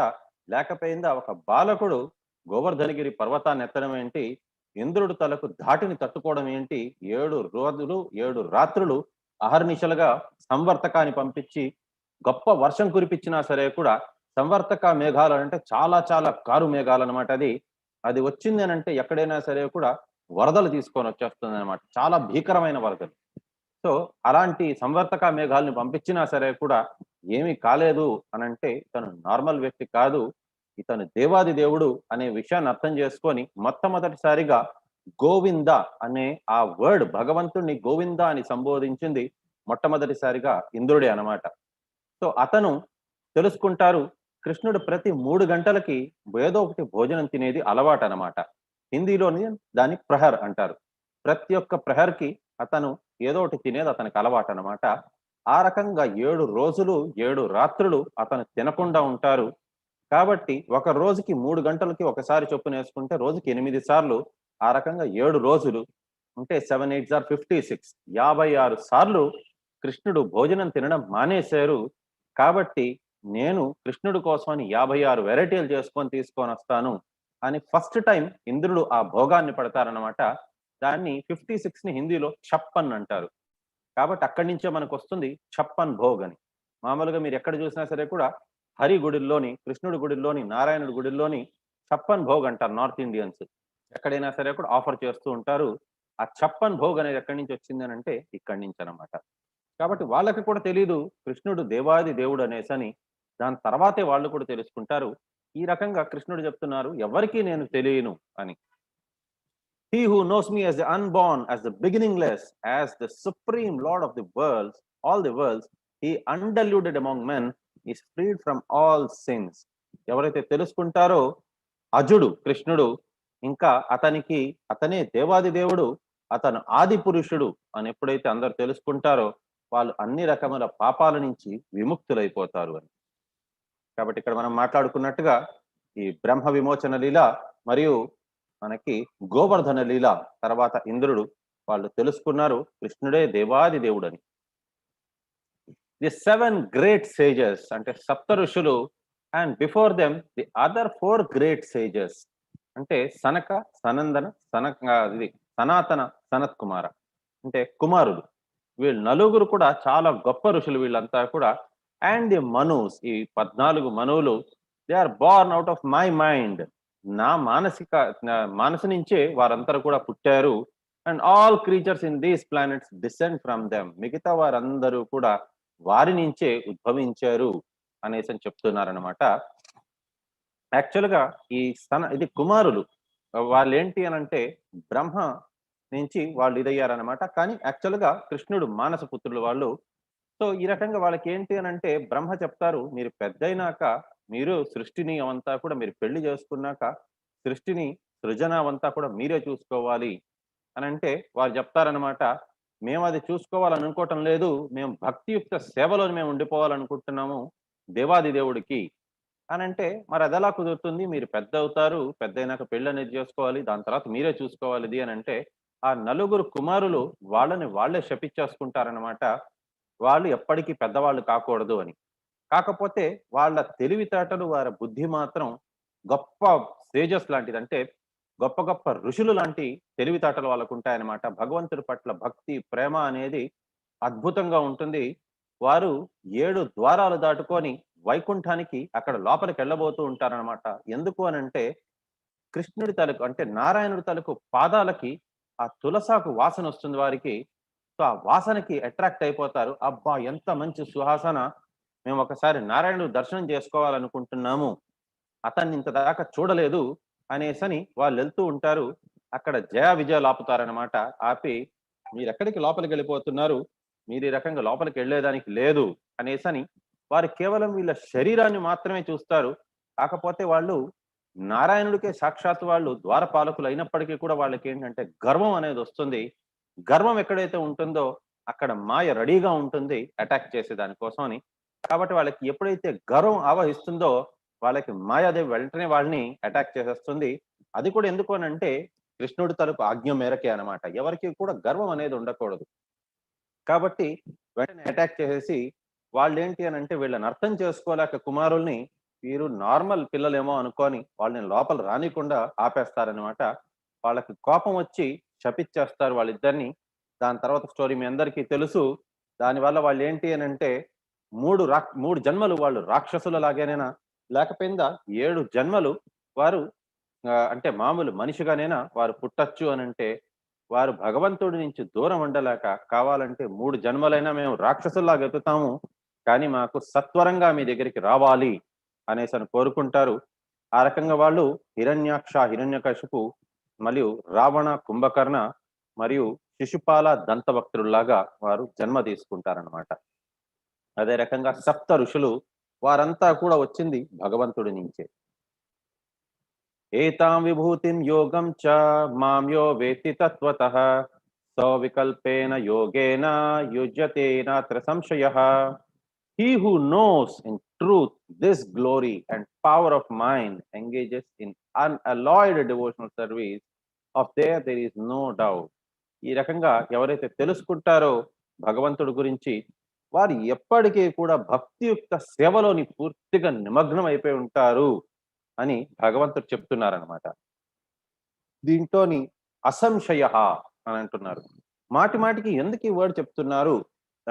Speaker 3: లేకపోయిందా ఒక బాలకుడు గోవర్ధనగిరి పర్వతాన్ని ఎత్తడం ఏంటి, ఇంద్రుడు తలకు ధాటిని తట్టుకోవడం ఏంటి, 7 రోజులు 7 రాత్రులు అహర్నిశలుగా సంవర్తకాన్ని పంపించి గొప్ప వర్షం కురిపించినా సరే కూడా సంవర్తక మేఘాలు అంటే చాలా చాలా కారు మేఘాలు అనమాట. అది వచ్చింది అని అంటే ఎక్కడైనా సరే కూడా వరదలు తీసుకొని వచ్చేస్తుంది అనమాట, చాలా భీకరమైన వరదలు. సో అలాంటి సంవర్తక మేఘాలను పంపించినా సరే కూడా ఏమీ కాలేదు అని అంటే ఇతను నార్మల్ వ్యక్తి కాదు, ఇతను దేవాది దేవుడు అనే విషయాన్ని అర్థం చేసుకొని మొట్టమొదటిసారిగా గోవింద అనే ఆ వర్డ్, భగవంతుణ్ణి గోవింద అని సంబోధించింది మొట్టమొదటిసారిగా ఇంద్రుడే అన్నమాట. సో అతను తెలుసుకుంటారు కృష్ణుడు ప్రతి 3 గంటలకి ఏదో ఒకటి భోజనం తినేది అలవాటు అనమాట. హిందీలోని దాన్ని ప్రహర్ అంటారు. ప్రతి ఒక్క ప్రహర్కి అతను ఏదో ఒకటి తినేది అతనికి అలవాటు అనమాట. ఆ రకంగా 7 రోజులు 7 రాత్రులు అతను తినకుండా ఉంటారు. కాబట్టి ఒక రోజుకి 3 గంటలకి ఒకసారి చొప్పున వేసుకుంటే రోజుకి 8 సార్లు, ఆ రకంగా 7 రోజులు ఉంటే 7 8 ఆర్ 56, 56 సార్లు కృష్ణుడు భోజనం తినడం మానేశారు. కాబట్టి నేను కృష్ణుడి కోసమని 56 వెరైటీలు చేసుకొని తీసుకొని వస్తాను అని ఫస్ట్ టైం ఇంద్రుడు ఆ భోగాన్ని పడతారనమాట. దాన్ని 56ని హిందీలో ఛప్పన్ అంటారు. కాబట్టి అక్కడి నుంచే మనకు వస్తుంది ఛప్పన్ భోగ్ అని. మామూలుగా మీరు ఎక్కడ చూసినా సరే కూడా హరి గుడిల్లోని, కృష్ణుడి గుడిల్లోని, నారాయణుడి గుడిల్లోని ఛప్పన్ భోగ్ అంటారు నార్త్ ఇండియన్స్. ఎక్కడైనా సరే కూడా ఆఫర్ చేస్తూ ఉంటారు. ఆ ఛప్పన్ భోగ్ అనేది ఎక్కడి నుంచి వచ్చింది అని అంటే ఇక్కడి నుంచి అనమాట. కాబట్టి వాళ్ళకి కూడా తెలియదు కృష్ణుడు దేవాది దేవుడు అనేసని. దాని తర్వాతే వాళ్ళు కూడా తెలుసుకుంటారు. ఈ రకంగా కృష్ణుడు చెప్తున్నారు ఎవరికి నేను తెలియను అని. He who knows me as the unborn, as the beginningless, as the supreme Lord of the worlds, all the worlds, he undiluted among men, is freed from all sins. ఎవరైతే తెలుసుకుంటారో అజుడు కృష్ణుడు, ఇంకా అతనే దేవాది దేవుడు, అతను ఆది పురుషుడు అని ఎప్పుడైతే అందరు తెలుసుకుంటారో వాళ్ళు అన్ని రకముల పాపాల నుంచి విముక్తులైపోతారు అని. కాబట్టి ఇక్కడ మనం మాట్లాడుకున్నట్టుగా ఈ బ్రహ్మ విమోచన లీల మరియు మనకి గోవర్ధన లీల తర్వాత ఇంద్రుడు వాళ్ళు తెలుసుకున్నారు కృష్ణుడే దేవాది దేవుడు అని. ది 7 గ్రేట్ సేజెస్ అంటే సప్త ఋషులు, and before them the other 4 great sages అంటే సనక, సనందన, సనాతన, సనత్ కుమార అంటే కుమారులు. వీళ్ళు నలుగురు కూడా చాలా గొప్ప ఋషులు వీళ్ళంతా కూడా. అండ్ ది మనూస్, ఈ 14 మనువులు, they are born out of my mind, నా మనసు నుంచే వారందరూ కూడా పుట్టారు. And all creatures in these planets descend from them, మిగతా వారందరూ కూడా వారి నుంచే ఉద్భవించారు అనేసి అని చెప్తున్నారనమాట. యాక్చువల్గా ఇది కుమారులు వాళ్ళు ఏంటి అని అంటే బ్రహ్మ నుంచి వాళ్ళు ఇదయ్యారనమాట. కానీ యాక్చువల్గా కృష్ణుడు మానస పుత్రులు వాళ్ళు. సో ఈ రకంగా వాళ్ళకి ఏంటి అని అంటే బ్రహ్మ చెప్తారు మీరు పెద్దయినాక మీరు సృష్టిని అవంతా కూడా మీరు పెళ్లి చేసుకున్నాక సృష్టిని సృజన అవంతా కూడా మీరే చూసుకోవాలి అని అంటే వారు చెప్తారనమాట మేము అది చూసుకోవాలనుకోవటం లేదు, మేము భక్తియుక్త సేవలో మేము ఉండిపోవాలనుకుంటున్నాము దేవాది దేవుడికి అని అంటే మరి అది ఎలా కుదురుతుంది, మీరు పెద్ద అవుతారు, పెద్ద అయినాక పెళ్లి అనేది చేసుకోవాలి, దాని తర్వాత మీరే చూసుకోవాలి అని అంటే ఆ నలుగురు కుమారులు వాళ్ళే శపించేసుకుంటారనమాట. వాళ్ళు ఎప్పటికీ పెద్దవాళ్ళు కాకూడదు అని. కాకపోతే వాళ్ళ తెలివితేటలు వారి బుద్ధి మాత్రం గొప్ప సేజస్ లాంటిది, అంటే గొప్ప గొప్ప ఋషులు లాంటి తెలివితేటలు వాళ్ళకు ఉంటాయన్నమాట. భగవంతుడి పట్ల భక్తి ప్రేమ అనేది అద్భుతంగా ఉంటుంది. వారు 7 ద్వారాలు దాటుకొని వైకుంఠానికి అక్కడ లోపలికి వెళ్ళబోతూ ఉంటారనమాట. ఎందుకు అని అంటే కృష్ణుడి తలకు అంటే నారాయణుడి తలకు పాదాలకి ఆ తులసాకు వాసన వస్తుంది వారికి. సో ఆ వాసనకి అట్రాక్ట్ అయిపోతారు. అబ్బా ఎంత మంచి సువాసన, మేము ఒకసారి నారాయణుడు దర్శనం చేసుకోవాలనుకుంటున్నాము, అతన్ని ఇంత దాకా చూడలేదు అనేసని వాళ్ళు వెళ్తూ ఉంటారు. అక్కడ జయ విజయాలు ఆపుతారనమాట. ఆపి మీరు ఎక్కడికి లోపలికి వెళ్ళిపోతున్నారు, మీరు ఈ రకంగా లోపలికి వెళ్ళేదానికి లేదు అనేసని వారు కేవలం వీళ్ళ శరీరాన్ని మాత్రమే చూస్తారు. కాకపోతే వాళ్ళు నారాయణుడికే సాక్షాత్ వాళ్ళు ద్వారపాలకులు అయినప్పటికీ కూడా వాళ్ళకి ఏంటంటే గర్వం అనేది వస్తుంది. గర్వం ఎక్కడైతే ఉంటుందో అక్కడ మాయ రెడీగా ఉంటుంది అటాక్ చేసే దానికోసం అని. కాబట్టి వాళ్ళకి ఎప్పుడైతే గర్వం ఆవహిస్తుందో వాళ్ళకి మాయాదేవి వెంటనే వాళ్ళని అటాక్ చేసేస్తుంది. అది కూడా ఎందుకు అని అంటే కృష్ణుడి తరపు ఆజ్ఞ మేరకే అనమాట. ఎవరికి కూడా గర్వం అనేది ఉండకూడదు. కాబట్టి వెంటనే అటాక్ చేసేసి వాళ్ళేంటి అని అంటే వీళ్ళని అర్థం చేసుకోలేక కుమారుల్ని వీరు నార్మల్ పిల్లలేమో అనుకొని వాళ్ళని లోపల రానికుండా ఆపేస్తారనమాట. వాళ్ళకి కోపం వచ్చి శపిచ్చేస్తారు వాళ్ళిద్దరిని. దాని తర్వాత స్టోరీ మీ అందరికీ తెలుసు. దానివల్ల వాళ్ళు ఏంటి అని అంటే 3 జన్మలు వాళ్ళు రాక్షసుల లాగానేనా, లేకపోయిందా 7 జన్మలు వారు అంటే మామూలు మనిషిగానేనా వారు పుట్టొచ్చు అనంటే, వారు భగవంతుడి నుంచి దూరం ఉండలేక కావాలంటే 3 జన్మలైనా మేము రాక్షసుల్లాగా ఎత్తుతాము, కానీ మాకు సత్వరంగా మీ దగ్గరికి రావాలి అనేసని కోరుకుంటారు. ఆ రకంగా వాళ్ళు హిరణ్యాక్ష, హిరణ్యకశిపు మరియు రావణ, కుంభకర్ణ మరియు శిశుపాల దంతభక్తుల్లాగా వారు జన్మ తీసుకుంటారనమాట. అదే రకంగా సప్త ఋషులు వారంతా కూడా వచ్చింది భగవంతుడి నుంచే. ఏతాం విభూతిం యోగం చ మాం యో వేత్తి తత్వతః సవికల్పేన యోగేన యుజ్యతే నాత్ర సంశయః. He who knows in truth this glory and power of mine engages in unalloyed devotional service. Of there is no doubt. ఈ రకంగా ఎవరైతే తెలుసుకుంటారో భగవంతుడి గురించి వారు ఎప్పటికీ కూడా భక్తియుక్త సేవలోని పూర్తిగా నిమగ్నం అయిపోయి ఉంటారు అని భగవంతుడు చెప్తున్నారనమాట. దీంట్లోని అసంశయ అని అంటున్నారు. మాటి మాటికి ఎందుకు ఈ వర్డ్ చెప్తున్నారు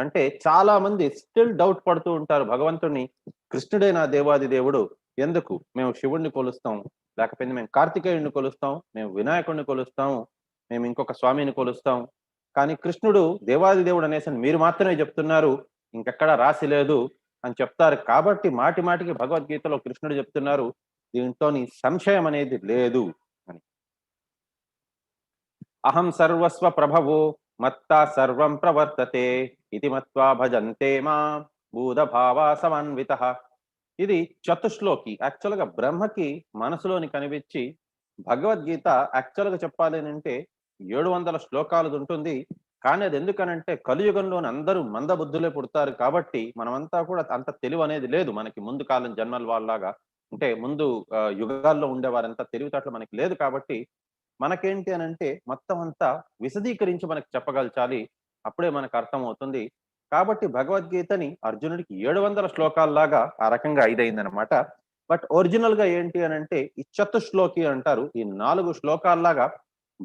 Speaker 3: అంటే చాలా మంది స్టిల్ డౌట్ పడుతూ ఉంటారు భగవంతుడిని. కృష్ణుడే నా దేవాది దేవుడు, ఎందుకు మేము శివుణ్ణి కొలుస్తాం, లేకపోతే మేము కార్తికేయుడిని కొలుస్తాం, మేము వినాయకుడిని కొలుస్తాం, మేము ఇంకొక స్వామిని కొలుస్తాం, కానీ కృష్ణుడు దేవాది దేవుడు అనేసి మీరు మాత్రమే చెప్తున్నారు, ఇంకెక్కడా రాసి లేదు అని చెప్తారు. కాబట్టి మాటి మాటికి భగవద్గీతలో కృష్ణుడు చెప్తున్నారు దీంట్లోని సంశయం అనేది లేదు అని. అహం సర్వస్వ ప్రభవో మత్తా సర్వం ప్రవర్తతే ఇది మత్వా భజంతే మా భూతభావా సమన్వితః. ఇది చతుశ్లోకి. యాక్చువల్ గా బ్రహ్మకి మనసులోని కనిపించి భగవద్గీత యాక్చువల్ గా చెప్పాలి అంటే 700 శ్లోకాలు ఉంటుంది. కానీ అది ఎందుకనంటే కలియుగంలోని అందరూ మందబుద్ధులే పుడతారు కాబట్టి మనమంతా కూడా అంత తెలివి అనేది లేదు మనకి. ముందు కాలం జన్మల వాళ్ళలాగా అంటే ముందు యుగాల్లో ఉండేవారంతా తెలివితేటలు మనకి లేదు. కాబట్టి మనకేంటి అని అంటే మొత్తం అంతా విశదీకరించి మనకి చెప్పగలచాలి, అప్పుడే మనకు అర్థం అవుతుంది. కాబట్టి భగవద్గీతని అర్జునుడికి 700 శ్లోకాల్లాగా ఆ రకంగా ఇదైందనమాట. బట్ ఒరిజినల్ గా ఏంటి అని అంటే ఈ చతుశ్లోకి అంటారు. ఈ 4 శ్లోకాల్లాగా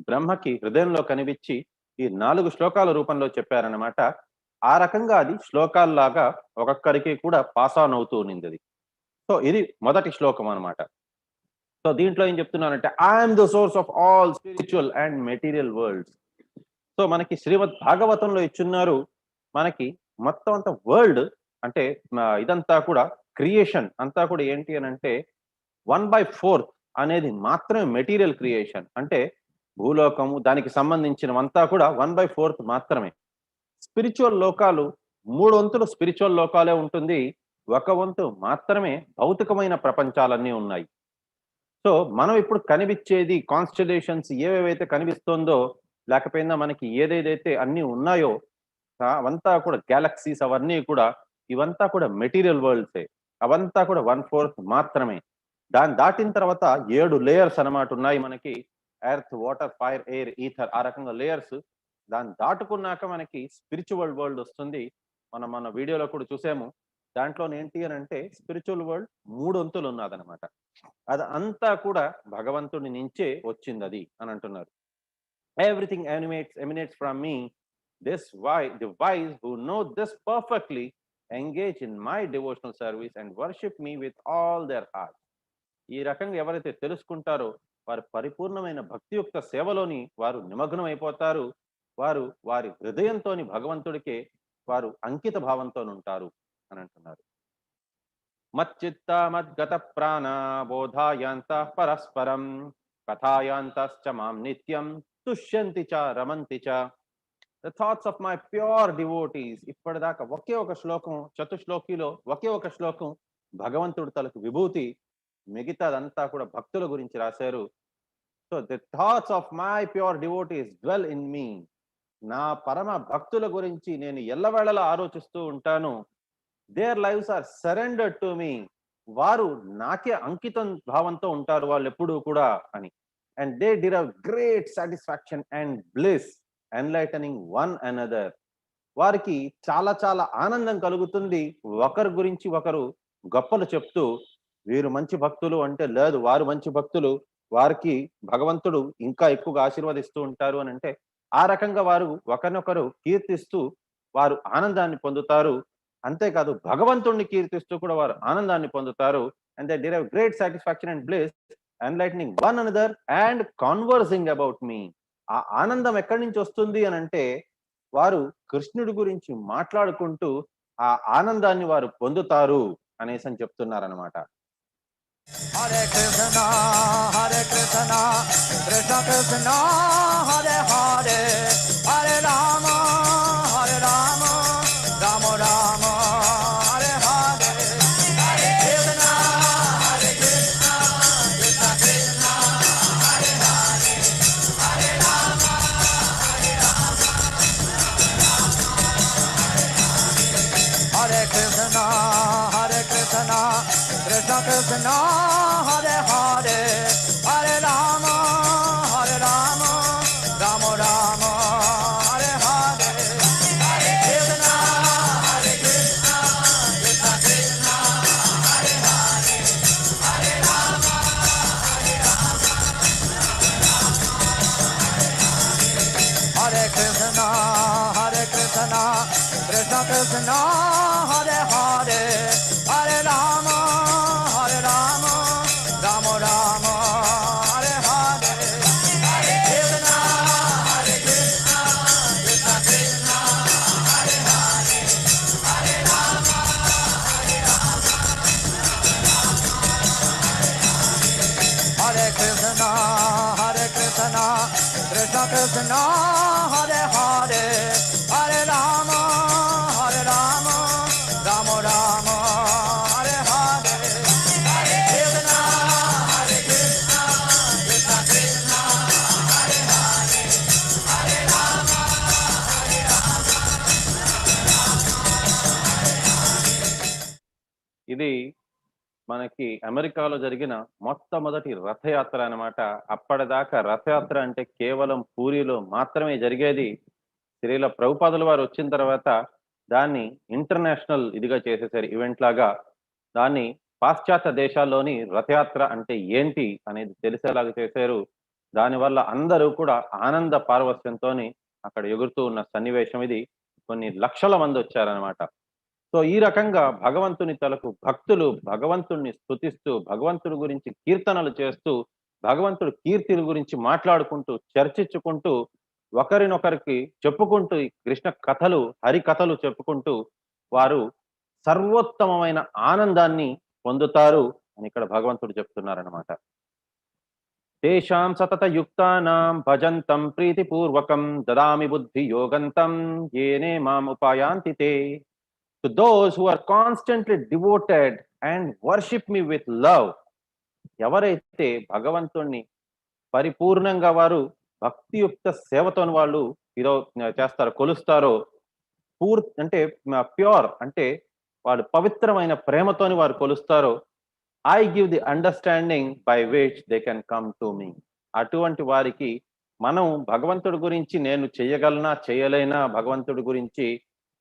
Speaker 3: బ్రహ్మకి హృదయంలో కనిపించి ఈ 4 శ్లోకాల రూపంలో చెప్పారనమాట. ఆ రకంగా అది శ్లోకాల్లాగా ఒక్కొక్కరికి కూడా పాస్ ఆన్ అవుతూ ఉన్నింది అది. సో ఇది మొదటి శ్లోకం అనమాట. సో దీంట్లో ఏం చెప్తున్నానంటే I'm the source of all spiritual and material world's. So మనకి శ్రీమద్ భాగవతంలో ఇచ్చున్నారు మనకి మొత్తం అంతా వరల్డ్ అంటే ఇదంతా కూడా క్రియేషన్ అంతా కూడా ఏంటి అని అంటే 1/4 అనేది మాత్రమే మెటీరియల్ క్రియేషన్. అంటే భూలోకము దానికి సంబంధించినవంతా కూడా 1/4 మాత్రమే. స్పిరిచువల్ లోకాలు 3 వంతులు స్పిరిచువల్ లోకాలే ఉంటుంది, 1 వంతు మాత్రమే భౌతికమైన ప్రపంచాలన్నీ ఉన్నాయి. సో మనం ఇప్పుడు కనిపించేది కాన్స్టలేషన్స్ ఏవేవైతే కనిపిస్తుందో లేకపోయినా మనకి ఏదేదైతే అన్ని ఉన్నాయో అవంతా కూడా గ్యాలక్సీస్ అవన్నీ కూడా ఇవంతా కూడా మెటీరియల్ వరల్డ్సే. అవంతా కూడా 1/4 మాత్రమే. దాన్ని దాటిన తర్వాత 7 లేయర్స్ అన్నమాట ఉన్నాయి మనకి. Earth, water, fire, air, ether, ఆ రకంగా లేయర్స్. దాన్ని దాటుకున్నాక మనకి స్పిరిచువల్ వరల్డ్ వస్తుంది. మనం మన వీడియోలో కూడా చూసాము. దాంట్లో ఏంటి అని అంటే స్పిరిచువల్ వరల్డ్ 3 వంతులు ఉన్నదనమాట. అది అంతా కూడా భగవంతుడి నుంచే వచ్చింది అది అని అంటున్నారు. Everything emanates from me. The wise who know this perfectly engage in my devotional service and worship me with all their heart. ఈ రకంగా ఎవరైతే తెలుసుకుంటారో వారు పరిపూర్ణమైన భక్తియుక్త సేవలోని వారు నిమగ్నం అయిపోతారు. వారు వారి హృదయంతోని భగవంతుడికే వారు అంకిత భావంతో ఉంటారు అని అంటున్నారు. మచ్చిత్త మద్గత ప్రాణ బోధాయాంత పరస్పరం కథాయాంతశ్చ మాం నిత్యం తుష్యంతి చ రమంతి చ. The thoughts of my pure devotees. ఇప్పటిదాకా ఒకే ఒక శ్లోకం చతుశ్లోకిలో ఒకే ఒక శ్లోకం భగవంతుడి తలకు విభూతి, మిగతాదంతా కూడా భక్తుల గురించి రాశారు. So the thoughts of my pure devotees dwell in me. నా పరమ భక్తుల గురించి నేను ఎల్లవేళలా ఆలోచిస్తూ ఉంటాను. Their lives are surrendered to me. వారు నాకే అంకితం భావంతో ఉంటారు వాళ్ళు ఎప్పుడూ కూడా అని. and they derive great satisfaction and bliss, enlightening one another. వారికి చాలా చాలా ఆనందం కలుగుతుంది, ఒకరి గురించి ఒకరు గొప్పలు చెప్తూ. వీరు మంచి భక్తులు అంటే లేదు, వారు మంచి భక్తులు, వారికి భగవంతుడు ఇంకా ఎక్కువగా ఆశీర్వదిస్తూ ఉంటారు అని అంటే, ఆ రకంగా వారు ఒకరినొకరు కీర్తిస్తూ వారు ఆనందాన్ని పొందుతారు. అంతేకాదు భగవంతుణ్ణి కీర్తిస్తూ కూడా వారు ఆనందాన్ని పొందుతారు. And they derive great satisfaction and bliss, enlightening one another and conversing about me. ఆ ఆనందం ఎక్కడి నుంచి వస్తుంది అని అంటే, వారు కృష్ణుడి గురించి మాట్లాడుకుంటూ ఆ ఆనందాన్ని వారు పొందుతారు అనేసి అని చెప్తున్నారనమాట.
Speaker 6: Hare Krishna, Krishna Krishna, Hare Hare, Hare Rama, Rama Rama, Hare Hare, Hare Krishna, Krishna Krishna, Hare Hare, Hare Rama, Hare Krishna, Krishna Krishna, Hare Hare, Hare Rama, Rama Rama, Hare Hare, Hare Krishna, Krishna Krishna, Hare Hare, Hare Rama, Hare Krishna, Krishna Krishna, Hare Hare, Hare Rama, Rama Rama, Hare Hare, Hare Krishna, Krishna Krishna, Hare Hare, Hare Rama, Hare Krishna, Krishna Krishna, Hare Hare, Hare Rama, Rama Rama, Hare Hare, Hare Krishna, Krishna Krishna, Hare Hare, Hare Rama,
Speaker 3: ఇది మనకి అమెరికాలో జరిగిన మొట్టమొదటి రథయాత్ర అన్నమాట. అప్పటిదాకా రథయాత్ర అంటే కేవలం పూరిలో మాత్రమే జరిగేది. శ్రీల ప్రభుపాదుల వారు వచ్చిన తర్వాత దాన్ని ఇంటర్నేషనల్ ఇదిగా చేసేసారు, ఈవెంట్ లాగా. దాన్ని పాశ్చాత్య దేశాల్లోని రథయాత్ర అంటే ఏంటి అనేది తెలిసేలాగా చేశారు. దానివల్ల అందరూ కూడా ఆనంద పారవస్యంతో అక్కడ ఎగురుతూ ఉన్న సన్నివేశం ఇది. కొన్ని లక్షల మంది వచ్చారనమాట. సో ఈ రకంగా భగవంతుని తలకు భక్తులు భగవంతుణ్ణి స్తుతిస్తూ, భగవంతుడి గురించి కీర్తనలు చేస్తూ, భగవంతుడి కీర్తిల గురించి మాట్లాడుకుంటూ, చర్చించుకుంటూ, ఒకరినొకరికి చెప్పుకుంటూ, ఈ కృష్ణ కథలు, హరి కథలు చెప్పుకుంటూ వారు సర్వోత్తమమైన ఆనందాన్ని పొందుతారు అని ఇక్కడ భగవంతుడు చెప్తున్నారనమాట. తేషాం సతత యుక్తానాం భజంతం ప్రీతిపూర్వకం దదామి బుద్ధి యోగంతం ఏనే మాం ఉపాయాంతి తే. To those who are constantly devoted and worship me with love, ఎవరైతే భగవంతుణ్ణి పరిపూర్ణంగా వారు భక్తియుక్త సేవతో వాళ్ళు ఇదో చేస్తారో, కొలుస్తారో, అంటే ప్యూర్ అంటే వాడు పవిత్రమైన ప్రేమతోని వారు కొలుస్తారో, I give the understanding by which they can come to me. అటువంటి వారికి మనం భగవంతుడి గురించి నేను చేయగలనా చేయలేనా, భగవంతుడి గురించి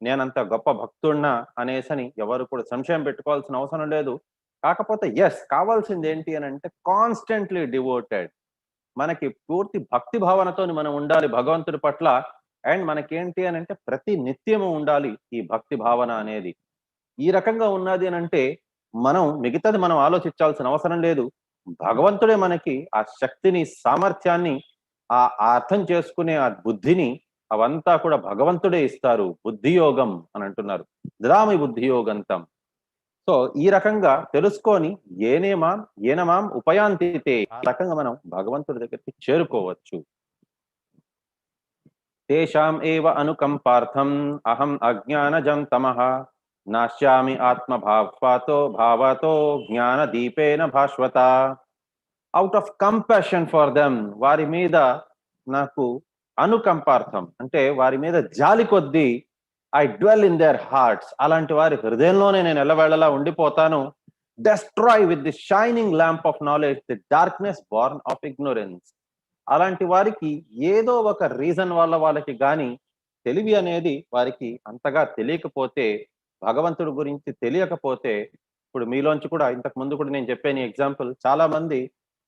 Speaker 3: నేనంత గొప్ప భక్తుడినా అనేసని ఎవరు కూడా సంశయం పెట్టుకోవాల్సిన అవసరం లేదు. కాకపోతే కావాల్సింది ఏంటి అని అంటే కాన్స్టెంట్లీ డివోటెడ్. మనకి పూర్తి భక్తి భావనతో మనం ఉండాలి భగవంతుడి పట్ల. అండ్ మనకేంటి అని అంటే ప్రతి నిత్యము ఉండాలి ఈ భక్తి భావన అనేది. ఈ రకంగా ఉన్నది అని అంటే మనం మిగతాది మనం ఆలోచించాల్సిన అవసరం లేదు. భగవంతుడే మనకి ఆ శక్తిని, సామర్థ్యాన్ని, ఆ అర్థం చేసుకునే ఆ బుద్ధిని అవంతా కూడా భగవంతుడే ఇస్తారు. బుద్ధియోగం అని అంటున్నారు, దదామి బుద్ధియోగంతం. సో ఈ రకంగా తెలుసుకొని ఏనమాం ఉపయాంతితే, ఆ రకంగా మనం భగవంతుడి దగ్గరికి చేరుకోవచ్చు. తేషాం ఏవ అనుకంపార్థం అహం అజ్ఞానజం తమః నాశ్యామి భావతో జ్ఞాన దీపేన భాస్వత. Out of compassion for them, వారి మీద నాకు అనుకంపార్థం అంటే వారి మీద జాలి కొద్దీ I dwell in their hearts, అలాంటి వారి హృదయంలోనే నేను ఎల్లవేళలా ఉండిపోతాను. Destroy with the shining lamp of knowledge the darkness born of ignorance. అలాంటి వారికి ఏదో ఒక రీజన్ వల్ల వాళ్ళకి గాని తెలివి అనేది వారికి అంతగా తెలియకపోతే, భగవంతుడి గురించి తెలియకపోతే, ఇప్పుడు మీలోంచి కూడా ఇంతకు ముందు కూడా నేను చెప్పాను ఎగ్జాంపుల్, చాలా మంది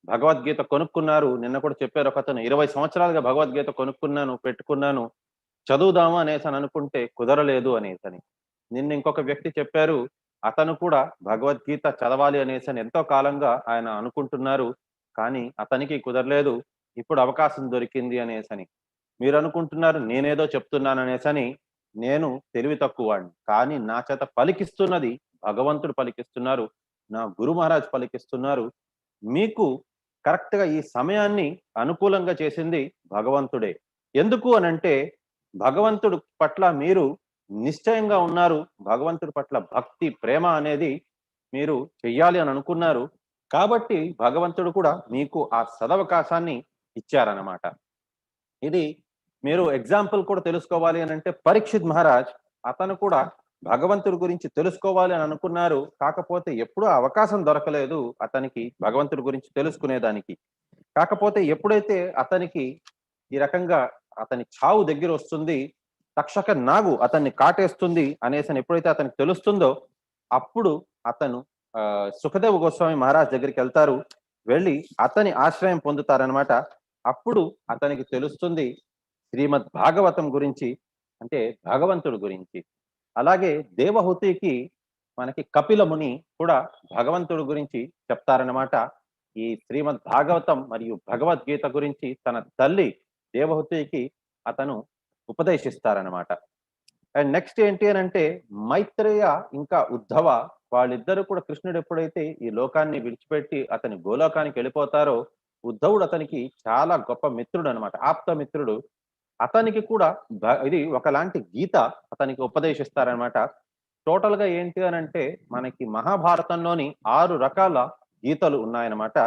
Speaker 3: భగవద్గీత కొనుక్కున్నారు. నిన్న కూడా చెప్పారు ఒకతను, 20 సంవత్సరాలుగా భగవద్గీత కొనుక్కున్నాను, పెట్టుకున్నాను, చదువుదాము అనేసని అనుకుంటే కుదరలేదు అనేసని. నిన్న ఇంకొక వ్యక్తి చెప్పారు, అతను కూడా భగవద్గీత చదవాలి అనేసని ఎంతో కాలంగా ఆయన అనుకుంటున్నారు. కానీ అతనికి కుదరలేదు. ఇప్పుడు అవకాశం దొరికింది అనేసని. మీరనుకుంటున్నారు నేనేదో చెప్తున్నాననేసని. నేను తెలివి తక్కువవాడిని. కానీ నా చేత పలికిస్తున్నది భగవంతుడు పలికిస్తున్నారు. నా గురు మహారాజ్ పలికిస్తున్నారు. మీకు కరెక్ట్‌గా ఈ సమయాన్ని అనుకూలంగా చేసింది భగవంతుడే. ఎందుకు అనంటే, భగవంతుడు పట్ల మీరు నిశ్చయంగా ఉన్నారు. భగవంతుడి పట్ల భక్తి, ప్రేమ అనేది మీరు చెయ్యాలి అని అనుకున్నారు. కాబట్టి భగవంతుడు కూడా మీకు ఆ సదవకాశాన్ని ఇచ్చారన్నమాట. ఇది మీరు ఎగ్జాంపుల్ కూడా తెలుసుకోవాలి అనంటే, పరీక్షిత్ మహారాజ్ అతను కూడా భగవంతుడి గురించి తెలుసుకోవాలి అని అనుకున్నారు. కాకపోతే ఎప్పుడూ అవకాశం దొరకలేదు అతనికి భగవంతుడి గురించి తెలుసుకునేదానికి. కాకపోతే ఎప్పుడైతే అతనికి ఈ రకంగా అతని చావు దగ్గరొస్తుంది, తక్షక నాగు అతన్ని కాటేస్తుంది అనేసని ఎప్పుడైతే అతనికి తెలుస్తుందో, అప్పుడు అతను సుఖదేవ్ గోస్వామి మహారాజ్ దగ్గరికెళ్తారు. వెళ్ళి అతని ఆశ్రయం పొందుతారనమాట. అప్పుడు అతనికి తెలుస్తుంది శ్రీమద్ భాగవతం గురించి, అంటే భగవంతుడి గురించి. అలాగే దేవహూతికి మనకి కపిల ముని కూడా భగవంతుడి గురించి చెప్తారనమాట. ఈ శ్రీమద్ భాగవతం మరియు భగవద్గీత గురించి తన తల్లి దేవహూతికి అతను ఉపదేశిస్తారనమాట. అండ్ నెక్స్ట్ ఏంటి అనంటే, మైత్రేయ ఇంకా ఉద్ధవ వాళ్ళిద్దరూ కూడా కృష్ణుడు ఎప్పుడైతే ఈ లోకాన్ని విడిచిపెట్టి అతని గోలోకానికి వెళ్ళిపోతారో, ఉద్ధవుడు అతనికి చాలా గొప్ప మిత్రుడు అనమాట, ఆప్త మిత్రుడు. అతనికి కూడా ఇది ఒకలాంటి గీత అతనికి ఉపదేశిస్తారనమాట. టోటల్ గా ఏంటి అనంటే, మనకి మహాభారతంలోని 6 రకాల గీతలు ఉన్నాయన్నమాట.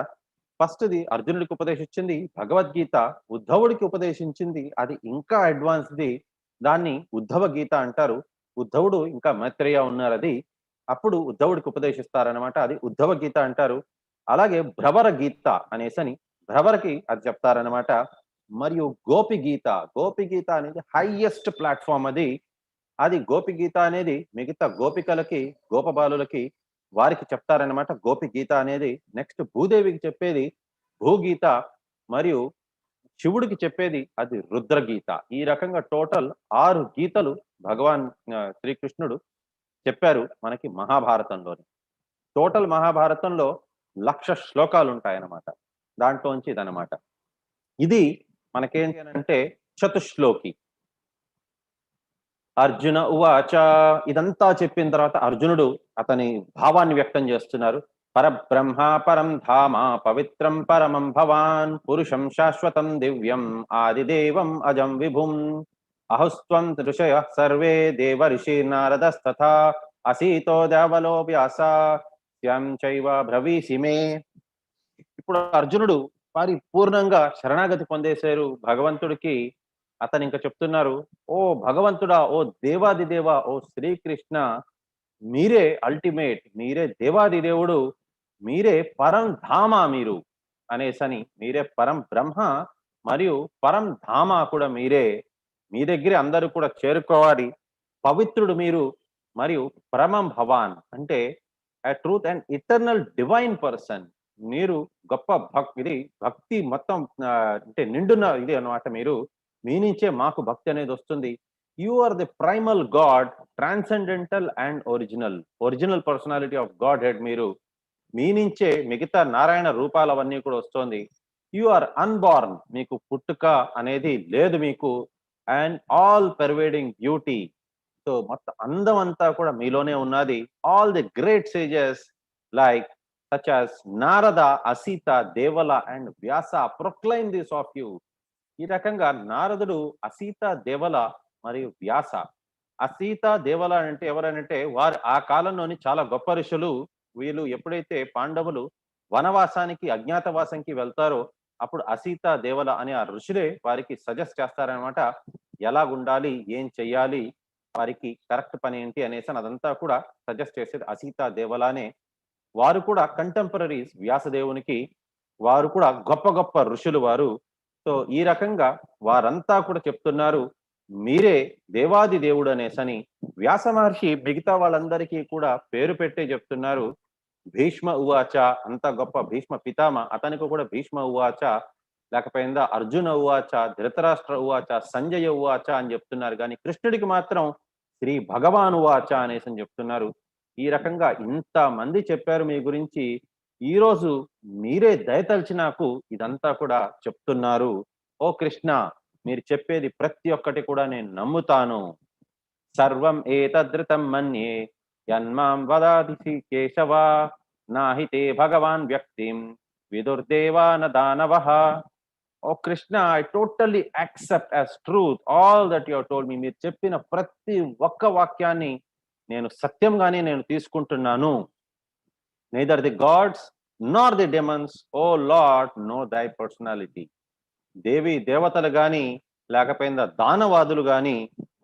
Speaker 3: ఫస్ట్‌ది అర్జునుడికి ఉపదేశించింది భగవద్గీత, ఉద్ధవుడికి ఉపదేశించింది అది ఇంకా అడ్వాన్స్‌ది. దాన్ని ఉద్ధవ గీత అంటారు. ఉద్ధవుడు ఇంకా మైత్రేయ ఉన్నారు అది. అప్పుడు ఉద్ధవుడికి ఉపదేశిస్తారనమాట. అది ఉద్ధవ గీత అంటారు. అలాగే భ్రవర గీత అనేసని భ్రవరకి అది చెప్తారనమాట. మరియు గోపి గీత, గోపి గీత అనేది హైయెస్ట్ ప్లాట్‌ఫార్మ్ అది. అది గోపి గీత అనేది మిగతా గోపికలకి, గోపబాలులకి వారికి చెప్తారనమాట గోపి గీత అనేది. నెక్స్ట్ భూదేవికి చెప్పేది భూగీత, మరియు శివుడికి చెప్పేది అది రుద్రగీత. ఈ రకంగా టోటల్ 6 గీతలు భగవాన్ శ్రీకృష్ణుడు చెప్పారు మనకి మహాభారతంలోని. టోటల్ మహాభారతంలో 1,00,000 శ్లోకాలు ఉంటాయన్నమాట. దాంట్లోంచి ఇదనమాట. ఇది మనకేంటి అనంటే చతుశ్లోకి. అర్జున ఉవాచ, ఇదంతా చెప్పిన తర్వాత అర్జునుడు అతని భావాన్ని వ్యక్తం చేస్తున్నారు. పరబ్రహ్మ పరం ధామ పవిత్రం పరమం భవాన్ పురుషం శాశ్వతం దివ్యం ఆదిదేవం అజం విభుం అహస్త్వం ఋషయ సర్వే దేవ ఋషి నారదస్తథా అసీతో దేవలో వ్యాస త్యం చైవ బ్రవీసి మే. ఇప్పుడు అర్జునుడు పరిపూర్ణంగా శరణాగతి పొందేశారు భగవంతుడికి. అతను ఇంకా చెప్తున్నారు, ఓ భగవంతుడా, ఓ దేవాది దేవ, ఓ శ్రీకృష్ణ, మీరే అల్టిమేట్, మీరే దేవాది దేవుడు, మీరే పరం ధామ మీరు అనేసని, మీరే పరం బ్రహ్మ మరియు పరం ధామ కూడా మీరే. మీ దగ్గరే అందరూ కూడా చేరుకోవాలి. పవిత్రుడు మీరు, మరియు పరమం భవాన్ అంటే a truth and eternal divine person. మీరు గొప్ప ఇది భక్తి మొత్తం అంటే నిండున్న ఇది అన్నమాట. మీరు మీ నుంచే మాకు భక్తి అనేది వస్తుంది. You are the primal God, transcendental and original personality of Godhead. మీరు మీ నుంచే మిగతా నారాయణ రూపాలు అవన్నీ కూడా వస్తుంది. యు ఆర్ అన్బార్న్, మీకు పుట్టుక అనేది లేదు మీకు. And all pervading beauty, so మొత్తం అందం అంతా కూడా మీలోనే ఉన్నది. All the great sages like such as Narada, Asita, Devala and Vyasa proclaim this of you. ఈ రకంగా నారదుడు, అసీత, దేవల మరియు వ్యాస. అసీత, దేవల అంటే ఎవరనంటే వారు ఆ కాలంలోని చాలా గొప్ప ఋషులు. వీళ్ళు ఎప్పుడైతే పాండవులు వనవాసానికి, అజ్ఞాతవాసానికి వెళ్తారో అప్పుడు అసీత, దేవల అనే ఆ ఋషులే వారికి సజెస్ట్ చేస్తారనమాట. ఎలాగుండాలి, ఏం చెయ్యాలి, వారికి కరెక్ట్ పని ఏంటి అనేసి అదంతా కూడా సజెస్ట్ చేసేది అసీత, దేవలానే. వారు కూడా కంటెంపరీస్ వ్యాసదేవునికి. వారు కూడా గొప్ప గొప్ప ఋషులు వారు. సో ఈ రకంగా వారంతా కూడా చెప్తున్నారు మీరే దేవాది దేవుడు అనేసని. వ్యాస మహర్షి మిగతా వాళ్ళందరికీ కూడా పేరు పెట్టే చెప్తున్నారు. భీష్మ ఉవాచ, అంత గొప్ప భీష్మ పితామ, అతనికి కూడా భీష్మ ఉవాచ, లేకపోయిందా అర్జున ఉవాచ, ధృతరాష్ట్ర ఉవాచ, సంజయ ఉవాచ అని చెప్తున్నారు. కానీ కృష్ణుడికి మాత్రం శ్రీ భగవాన్ ఉవాచ అనేసి అని చెప్తున్నారు. ఈ రకంగా ఇంత మంది చెప్పారు మీ గురించి, ఈ రోజు మీరే దయతలిచి నాకు ఇదంతా కూడా చెప్తున్నారు. ఓ కృష్ణ, మీరు చెప్పేది ప్రతి ఒక్కటి కూడా నేను నమ్ముతాను. సర్వం ఏతదృతం మన్యే యన్మాం వదాది కేశవ, నాహి తే భగవాన్ వ్యక్తిం విదుర్దేవా న దానవః. O Krishna, I totally accept as truth all that you have told me. మీరు చెప్పిన ప్రతి ఒక్క వాక్యాన్ని నేను సత్యంగానే నేను తీసుకుంటున్నాను. Neither the gods nor the demons O lord know thy personality. దేవి దేవతలు గాని లేకపోయిందా దానవాదులు గాని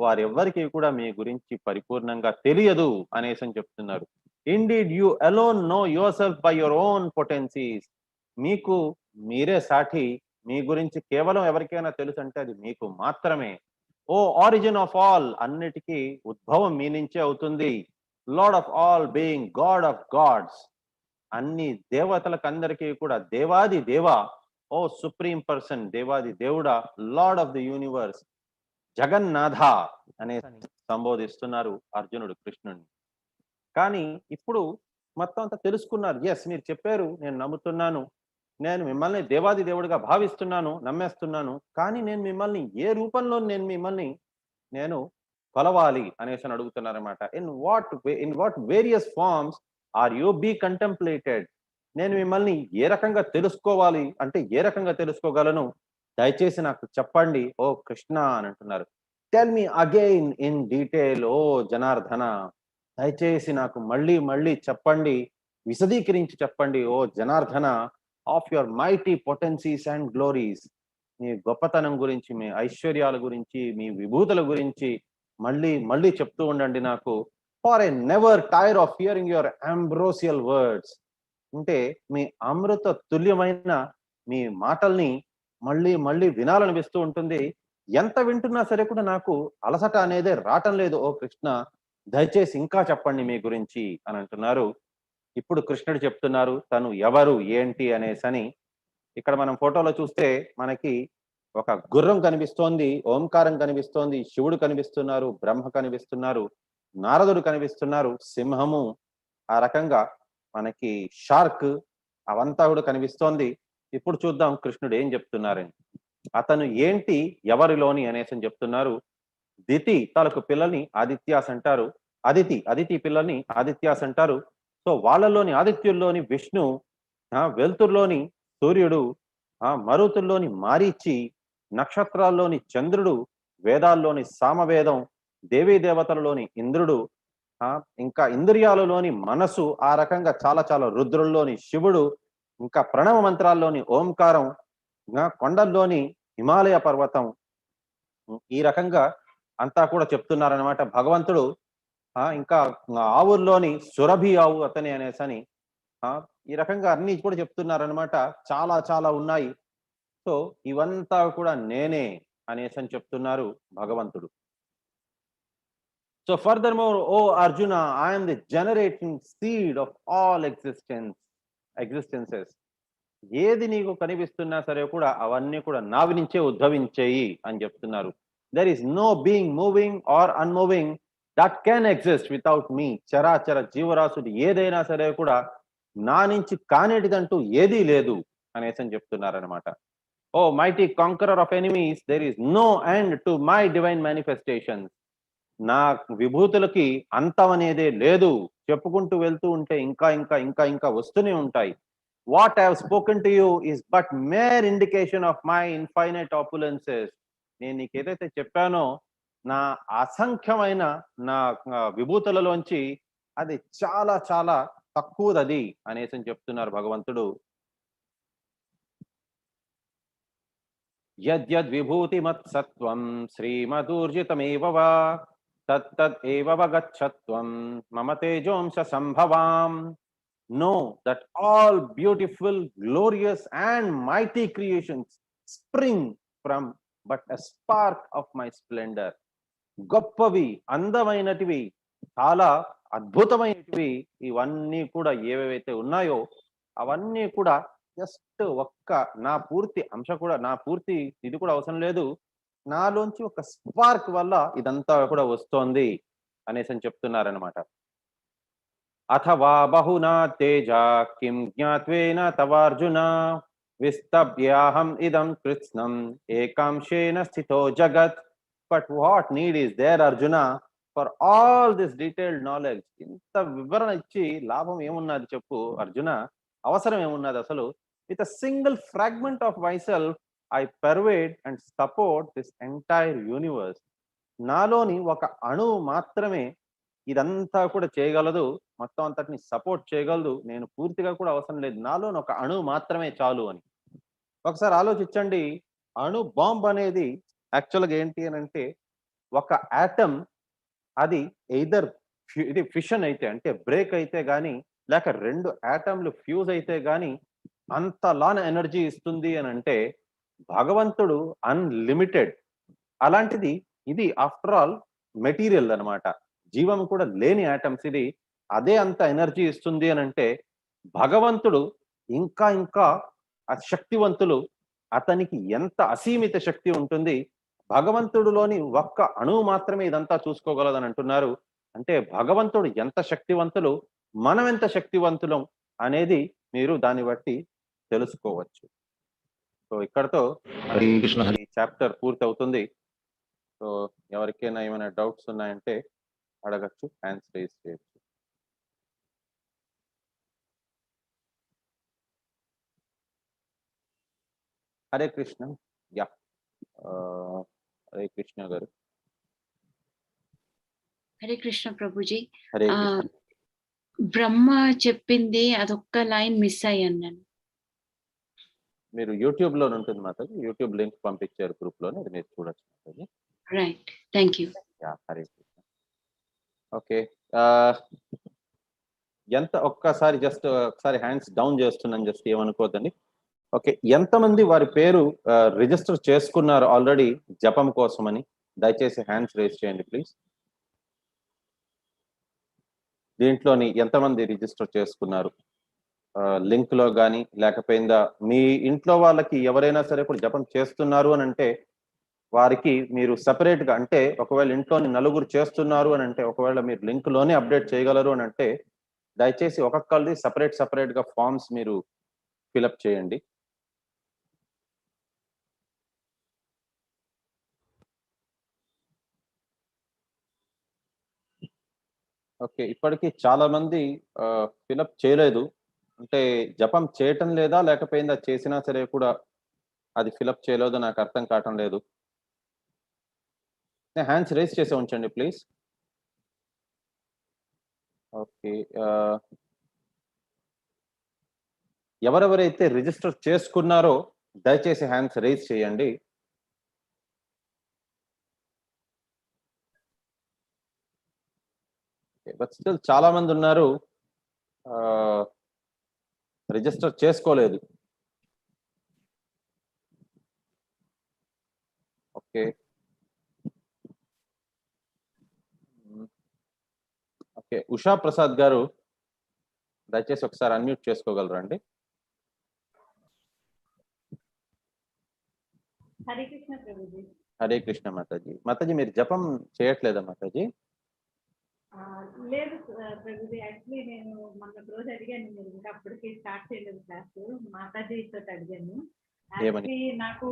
Speaker 3: వారెవ్వరికి కూడా మీ గురించి పరిపూర్ణంగా తెలియదు అనేసి అని చెప్తున్నారు. Indeed you alone know yourself by your own potencies. మీకు మీరే సాటి. మీ గురించి కేవలం ఎవరికైనా తెలుసు అంటే అది మీకు మాత్రమే. ఓ ఆరిజిన్ ఆఫ్ ఆల్, అన్నిటికీ ఉద్భవం మీ నుంచే అవుతుంది. Lord of all, being God of gods, అన్ని దేవతలకు అందరికీ కూడా దేవాది దేవ. ఓ సుప్రీం పర్సన్, దేవాది దేవుడా, Lord of the universe, Jagannatha అనే సంబోధిస్తున్నారు అర్జునుడు కృష్ణుడిని. కానీ ఇప్పుడు మొత్తం అంతా తెలుసుకున్నారు. ఎస్, మీరు చెప్పారు, నేను నమ్ముతున్నాను, నేను మిమ్మల్ని దేవాది దేవుడిగా భావిస్తున్నాను, నమ్మేస్తున్నాను. కానీ నేను మిమ్మల్ని ఏ రూపంలో నేను కొలవాలి అనేసి అని అడుగుతున్నారన్నమాట. In what various forms are you be contemplated. నేను మిమ్మల్ని ఏ రకంగా తెలుసుకోవాలి అంటే ఏ రకంగా తెలుసుకోగలను, దయచేసి నాకు చెప్పండి ఓ కృష్ణ అని అంటున్నారు. Tell me again in detail O Janardana. దయచేసి నాకు మళ్ళీ మళ్ళీ చెప్పండి, విశదీకరించి చెప్పండి ఓ Janardana, of your mighty potencies and glories. మీ గొప్పతనం గురించి, మీ ఐశ్వర్యాల గురించి, మీ విభూతుల గురించి మళ్ళీ మళ్ళీ చెప్తూ ఉండండి నాకు. For I never tire of hearing your ambrosial words. అంటే మీ అమృత తుల్యమైన మీ మాటల్ని మళ్ళీ మళ్ళీ వినాలనిపిస్తూ ఉంటుంది. ఎంత వింటున్నా సరే కూడా నాకు అలసట అనేదే రావటం లేదు ఓ కృష్ణ. దయచేసి ఇంకా చెప్పండి మీ గురించి అని అంటున్నారు. ఇప్పుడు కృష్ణుడు చెప్తున్నారు తను ఎవరు ఏంటి అనేసని. ఇక్కడ మనం ఫోటోలో చూస్తే మనకి ఒక గుర్రం కనిపిస్తోంది, ఓంకారం కనిపిస్తోంది, శివుడు కనిపిస్తున్నారు, బ్రహ్మ కనిపిస్తున్నారు, నారదుడు కనిపిస్తున్నారు, సింహము, ఆ రకంగా మనకి షార్క్ అవంతా కూడా కనిపిస్తోంది. ఇప్పుడు చూద్దాం కృష్ణుడు ఏం చెప్తున్నారని. అతను ఏంటి ఎవరిలోని అనేసి చెప్తున్నారు. దితి తనకు పిల్లల్ని ఆదిత్యాస్ అంటారు. అదితి పిల్లల్ని ఆదిత్యాస్ అంటారు. సో వాళ్ళలోని ఆదిత్యుల్లోని విష్ణు, వెలుతురులోని సూర్యుడు, మరుతుల్లోని మారీచి, నక్షత్రాల్లోని చంద్రుడు, వేదాల్లోని సామవేదం, దేవీ దేవతలలోని ఇంద్రుడు, ఇంకా ఇంద్రియాలలోని మనసు, ఆ రకంగా చాలా చాలా రుద్రుల్లోని శివుడు, ఇంకా ప్రణవ మంత్రాల్లోని ఓంకారం, కొండల్లోని హిమాలయ పర్వతం. ఈ రకంగా అంతా కూడా చెప్తున్నారనమాట భగవంతుడు. ఇంకా ఆవుల్లోని సురభి ఆవు అతని అనేసని ఈ రకంగా అన్ని కూడా చెప్తున్నారనమాట. చాలా చాలా ఉన్నాయి. సో ఇవంతా కూడా నేనే అనేసి అని చెప్తున్నారు భగవంతుడు. So furthermore O Arjuna, I'm the generating seed of all existences. ఏది నీకు కనిపిస్తున్నా సరే కూడా అవన్నీ కూడా నావి నుంచే ఉద్భవించేయి అని చెప్తున్నారు. There is no being moving or unmoving that can exist without me. చరాచర జీవరాశుడు ఏదైనా సరే కూడా నా నుంచి కానేటిదంటూ ఏదీ లేదు అనేసి అని చెప్తున్నారనమాట. O mighty conqueror of enemies, there is no end to my divine manifestations. నా విభూతులకి అంతం అనేదే లేదు. చెప్పుకుంటూ వెళ్తూ ఉంటే ఇంకా ఇంకా ఇంకా ఇంకా వస్తూనే ఉంటాయి. What I have spoken to you is but mere indication of my infinite opulences. నేను నీకు ఏదైతే చెప్పానో నా అసంఖ్యమైన నా విభూతులలోంచి అది చాలా చాలా తక్కువది అనేసి చెప్తున్నారు భగవంతుడు. యద్యద్ విభూతి మత్సత్వం శ్రీమదూర్జితమేవ వా తత్తద్ ఏవ వగచ్చత్వం మమ తేజోంశ సంభవాం. Know that all beautiful, glorious and mighty creations spring from but a spark of my splendor. గొప్పవి, అందమైనటివి, చాలా అద్భుతమైనటివి ఇవన్నీ కూడా ఏవేవైతే ఉన్నాయో అవన్నీ కూడా జస్ట్ ఒక్క నా పూర్తి అంశ కూడా, నా పూర్తి ఇది కూడా అవసరం లేదు, నాలోంచి ఒక స్పార్క్ వల్ల ఇదంతా కూడా వస్తోంది అనేసి అని చెప్తున్నారనమాట. అథవా బహునా తేజ కిం జ్ఞాత్వేన తవార్జున విస్తభ్యాహం ఇదం కృత్స్నం ఏకాంశేన స్థితో జగత్. But what need is there Arjuna for all this detailed knowledge? ఇంత వివరణ ఇచ్చి లాభం ఏమున్నది చెప్పు అర్జున, అవసరం ఏమున్నది అసలు? With a single fragment of myself I pervade and support this entire universe. నాలోని ఒక అణువు మాత్రమే ఇదంతా కూడా చేయగలదు, మొత్తం అంతటిని సపోర్ట్ చేయగలదు, నేను పూర్తిగా కూడా అవసరం లేదు, నాలోని ఒక అణువు మాత్రమే చాలు అని. ఒకసారి ఆలోచించండి, అణు బాంబ్ అనేది యాక్చువల్గా ఏంటి అని అంటే ఒక ఆటమ్ అది ఎయిదర్ ఇది ఫిషన్ అయితే అంటే బ్రేక్ అయితే గాని, లేక రెండు ఆటంలు ఫ్యూజ్ అయితే గాని అంతలాన ఎనర్జీ ఇస్తుంది అని అంటే భగవంతుడు అన్లిమిటెడ్. అలాంటిది ఇది ఆఫ్టర్ ఆల్ మెటీరియల్ అన్నమాట, జీవం కూడా లేని ఆటమ్స్, ఇది అదే అంత ఎనర్జీ ఇస్తుంది అని అంటే భగవంతుడు ఇంకా ఇంకా శక్తివంతులు, అతనికి ఎంత అసీమిత శక్తి ఉంటుంది. భగవంతుడిలోని ఒక్క అణువు మాత్రమే ఇదంతా చూసుకోగలదని అంటున్నారు. అంటే భగవంతుడు ఎంత శక్తివంతులు, మనం ఎంత శక్తివంతులం అనేది మీరు దాన్ని బట్టి తెలుసుకోవచ్చు. సో ఇక్కడతో
Speaker 5: హరే కృష్ణ హరే
Speaker 3: ఈ చాప్టర్ పూర్తి అవుతుంది. సో ఎవరికైనా ఏమైనా డౌట్స్ ఉన్నాయంటే అడగచ్చు, హ్యాండ్స్ రైజ్ చేయొచ్చు. హరే కృష్ణ. యా, హరే కృష్ణ గారు.
Speaker 7: హరే కృష్ణ ప్రభుజీ.
Speaker 3: హరే
Speaker 7: ఆ,
Speaker 3: కృష్ణ.
Speaker 7: బ్రహ్మ చెప్పింది అదొక్క లైన్ మిస్ అయ్యాను నేను.
Speaker 3: మీరు యూట్యూబ్ లో ఉంటుంది మాతాజీ, యూట్యూబ్ లింక్ పంపించారు గ్రూప్ లోనే, అది మీరు చూడొచ్చు Mataji.
Speaker 7: Right, thank you.
Speaker 3: Yeah, Hare Krishna. Okay, ఎంత ఒక్కసారి జస్ట్ ఒకసారి హ్యాండ్స్ డౌన్ చేస్తున్నాను, జస్ట్ ఏమనుకోవద్దండి. ఓకే, ఎంతమంది వారి పేరు రిజిస్టర్ చేసుకున్నారు ఆల్రెడీ జపం కోసమని? దయచేసి హ్యాండ్స్ రేస్ చేయండి ప్లీజ్. దీంట్లోని ఎంతమంది రిజిస్టర్ చేసుకున్నారు? లింక్ లో కానీ లేకపోయిందా మీ ఇంట్లో వాళ్ళకి ఎవరైనా సరే ఇప్పుడు జపం చేస్తున్నారు అని అంటే వారికి మీరు సపరేట్ గా, అంటే ఒకవేళ ఇంట్లోని నలుగురు చేస్తున్నారు అని అంటే ఒకవేళ మీరు లింక్ లోనే అప్డేట్ చేయగలరు అని అంటే దయచేసి ఒక్కొక్కరిది సపరేట్ గా ఫామ్స్ మీరు ఫిలప్ చేయండి. ఓకే, ఇప్పటికీ చాలా మంది ఫిలప్ చేయలేదు, అంటే జపం చేయటం లేదా లేకపోయిందా, చేసినా సరే కూడా అది ఫిలప్ చేయలేదు, నాకు అర్థం కావటం లేదు. హ్యాండ్స్ రేస్ చేసి ఉంచండి ప్లీజ్. ఓకే, ఎవరెవరైతే రిజిస్టర్ చేసుకున్నారో దయచేసి హ్యాండ్స్ రేస్ చేయండి. బట్ స్టిల్ చాలా మంది ఉన్నారు రిజిస్టర్ చేసుకోలేదు. ఓకే, ఓకే, ఉషా ప్రసాద్ గారు దయచేసి ఒకసారి అన్మ్యూట్ చేసుకోగలరా అండి?
Speaker 4: హరే కృష్ణ ప్రభుజీ.
Speaker 3: హరే కృష్ణ మాతాజీ. మాతాజీ మీరు జపం చేయట్లేదా మాతాజీ?
Speaker 4: లేదు ప్రభుజీ, యాక్చువల్లీ నేను మొన్న రోజు అడిగాను, మీరు ఇంకా అప్పటికి స్టార్ట్ చేయలేదు క్లాస్, మాతాజీతో అడిగాను. యాక్చువల్లీ నాకు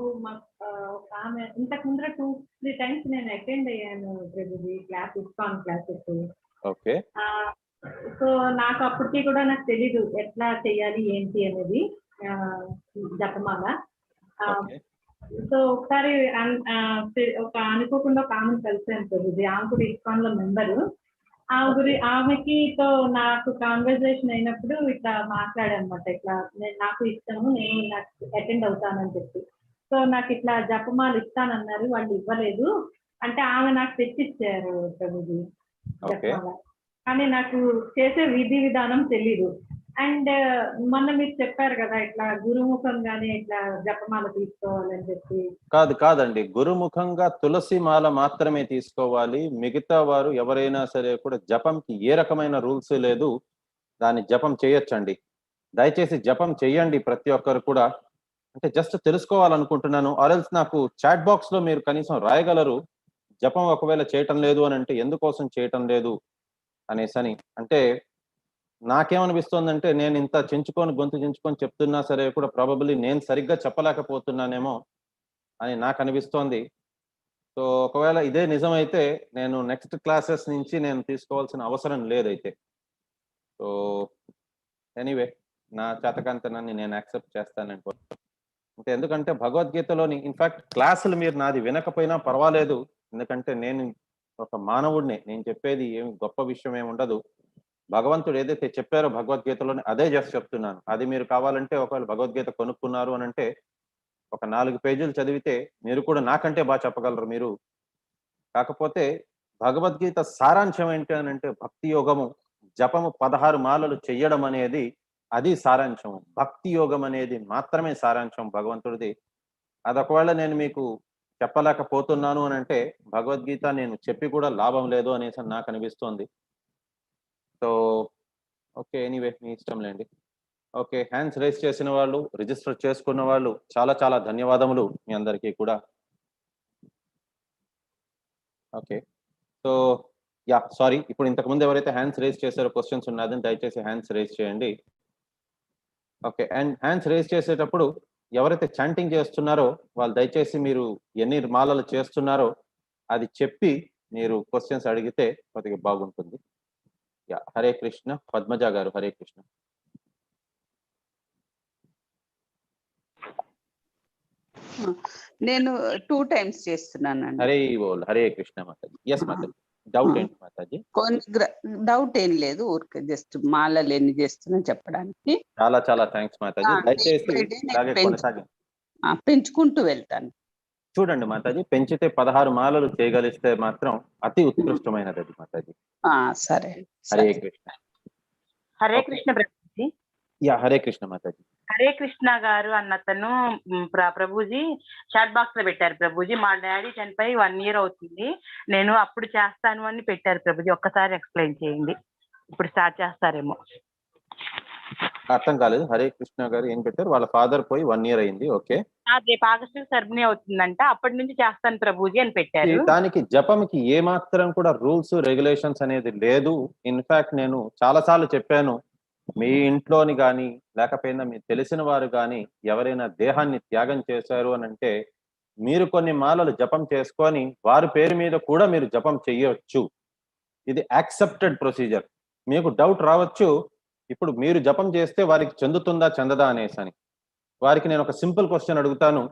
Speaker 4: ఒక ఆమె ఇంతకు ముందర 2-3 టైమ్స్ నేను అటెండ్ అయ్యాను Prabhuji class, ISKCON classes.
Speaker 3: Okay,
Speaker 4: so నాకు అప్పటికి కూడా నాకు తెలీదు ఎట్లా చెయ్యాలి ఏంటి అనేది జపమాల. సో ఒకసారి ఒక అనుకోకుండా ఒక ఆమెను కలిసాను ప్రభుజీ, ఆమె కూడా ఇస్కాన్ లో మెంబరు. ఆమెకి తో నాకు కాన్వర్సేషన్ అయినప్పుడు ఇట్లా మాట్లాడనమాట, ఇట్లా నాకు ఇష్టము, నేను నాకు అటెండ్ అవుతానని చెప్పి. సో నాకు ఇట్లా జపమాలు ఇస్తానన్నారు, వాళ్ళు ఇవ్వలేదు, అంటే ఆమె నాకు తెచ్చిచ్చారు ప్రభుజీ జపమాల. కానీ నాకు చేసే విధి విధానం తెలీదు.
Speaker 8: అండ్ మొన్న మీరు చెప్పారు కదా ఇట్లా గురుముఖంగానే ఇట్లా జపమాల తీసుకోవాలని చెప్పి.
Speaker 3: కాదండి, గురుముఖంగా తులసి మాల మాత్రమే తీసుకోవాలి. మిగతా వారు ఎవరైనా సరే కూడా జపంకి ఏ రకమైన రూల్స్ లేదు, దాన్ని జపం చేయొచ్చండి. దయచేసి జపం చేయండి ప్రతి ఒక్కరు కూడా. అంటే జస్ట్ తెలుసుకోవాలనుకుంటున్నాను. ఆర్ఎల్స్ నాకు చాట్ బాక్స్ లో మీరు కనీసం రాయగలరు, జపం ఒకవేళ చేయటం లేదు అని అంటే ఎందుకోసం చేయటం లేదు అనేసని. అంటే నాకేమనిపిస్తోందంటే నేను ఇంత గొంతు చించుకొని చెప్తున్నా సరే కూడా ప్రాబబ్లీ నేను సరిగ్గా చెప్పలేకపోతున్నానేమో అని నాకు అనిపిస్తోంది. సో ఒకవేళ ఇదే నిజమైతే నేను నెక్స్ట్ క్లాసెస్ నుంచి నేను తీసుకోవాల్సిన అవసరం లేదైతే. సో ఎనీవే, నా చేతకంతనాన్ని నేను యాక్సెప్ట్ చేస్తాననుకో. అంటే ఎందుకంటే భగవద్గీతలోని ఇన్ఫాక్ట్ క్లాసులు మీరు నాది వినకపోయినా పర్వాలేదు, ఎందుకంటే నేను ఒక మానవుడిని, నేను చెప్పేది ఏమి గొప్ప విషయం ఏమి ఉండదు. భగవంతుడు ఏదైతే చెప్పారో భగవద్గీతలోని అదే జస్ట్ చెప్తున్నాను. అది మీరు కావాలంటే ఒకవేళ భగవద్గీత కొనుక్కున్నారు అని అంటే ఒక 4 పేజీలు చదివితే మీరు కూడా నాకంటే బాగా చెప్పగలరు మీరు. కాకపోతే భగవద్గీత సారాంశం ఏంటి అని అంటే భక్తి యోగము, జపము 16 మాలలు చెయ్యడం అనేది అది సారాంశం. భక్తి యోగం అనేది మాత్రమే సారాంశం భగవంతుడిది. అది ఒకవేళ నేను మీకు చెప్పలేకపోతున్నాను అని అంటే భగవద్గీత నేను చెప్పి కూడా లాభం లేదు అనేసి నాకు అనిపిస్తోంది. సో ఓకే, ఎనీవే మీ ఇష్టం లేండి. ఓకే, హ్యాండ్స్ రైజ్ చేసిన వాళ్ళు, రిజిస్టర్ చేసుకున్న వాళ్ళు చాలా చాలా ధన్యవాదములు మీ అందరికీ కూడా. ఓకే, సో యా సారీ, ఇప్పుడు ఇంతకు ముందు ఎవరైతే హ్యాండ్స్ రేజ్ చేశారో క్వశ్చన్స్ ఉన్నదని దయచేసి హ్యాండ్స్ రేజ్ చేయండి. ఓకే, అండ్ హ్యాండ్స్ రేజ్ చేసేటప్పుడు ఎవరైతే చాంటింగ్ చేస్తున్నారో వాళ్ళు దయచేసి మీరు ఎన్ని మాలలు చేస్తున్నారో అది చెప్పి మీరు క్వశ్చన్స్ అడిగితే కొద్దిగా బాగుంటుంది. యా, హరే కృష్ణ. పద్మజ గారు, హరే కృష్ణ.
Speaker 9: నేను 2 టైమ్స్ చేస్తున్నానండి.
Speaker 3: హరే బోల్, హరే కృష్ణ మాతాజీ. ఎస్ మాతాజీ, డౌట్ ఏంటి మాతాజీ?
Speaker 9: కొన్ని డౌట్ ఏం లేదు, ఊరికే జస్ట్ మాలలు ఎన్ని చేస్తున్నా చెప్పడానికి.
Speaker 3: చాలా చాలా థ్యాంక్స్ మాతాజీ. దయచేసి ఇలాగే కొనసాగండి.
Speaker 9: పెంచుకుంటూ వెళ్తాను.
Speaker 3: చూడండి మాతాజీ, పెంచితే 16 మాలలు చేయగలిస్తే మాత్రం అతి ఉత్కృష్టమైనది అది మాతాజీ.
Speaker 9: సరే,
Speaker 3: హరే కృష్ణ.
Speaker 4: హరే కృష్ణ ప్రభుజీ.
Speaker 3: యా, హరే కృష్ణ మాతాజీ.
Speaker 4: హరే కృష్ణ గారు అన్నతను ప్రభుజీ చాట్ బాక్స్ లో పెట్టారు ప్రభుజీ. మా డాడీ చనిపోయి 1 year అవుతుంది, నేను అప్పుడు చేస్తాను అని పెట్టారు ప్రభుజీ. ఒక్కసారి ఎక్స్ప్లెయిన్ చేయండి, ఇప్పుడు స్టార్ట్ చేస్తారేమో.
Speaker 3: అర్థం కాలేదు. హరే కృష్ణ గారు ఏం పెట్టారు? వాళ్ళ ఫాదర్ పోయి 1 year అయింది. ఓకే,
Speaker 4: రేపు ఆగస్టు సర్బినీ అవుతుందంట, అప్పటి నుంచి చేస్తాను ప్రభుజీ అని పెట్టారు.
Speaker 3: దానికి జపంకి ఏ మాత్రం కూడా రూల్స్ రెగ్యులేషన్స్ అనేది లేదు. ఇన్ఫాక్ట్ నేను చాలా సార్లు చెప్పాను, మీ ఇంట్లోని కానీ లేకపోయినా మీ తెలిసిన వారు కానీ ఎవరైనా దేహాన్ని త్యాగం చేశారు అని అంటే మీరు కొన్ని మాలలు జపం చేసుకొని వారి పేరు మీద కూడా మీరు జపం చెయ్యొచ్చు. ఇది యాక్సెప్టెడ్ ప్రొసీజర్. మీకు డౌట్ రావచ్చు, ఇప్పుడు మీరు జపం చేస్తే వారికి చెందుతుందా చెందదా అనేసి అని. వారికి నేను ఒక సింపుల్ క్వశ్చన్ అడుగుతాను.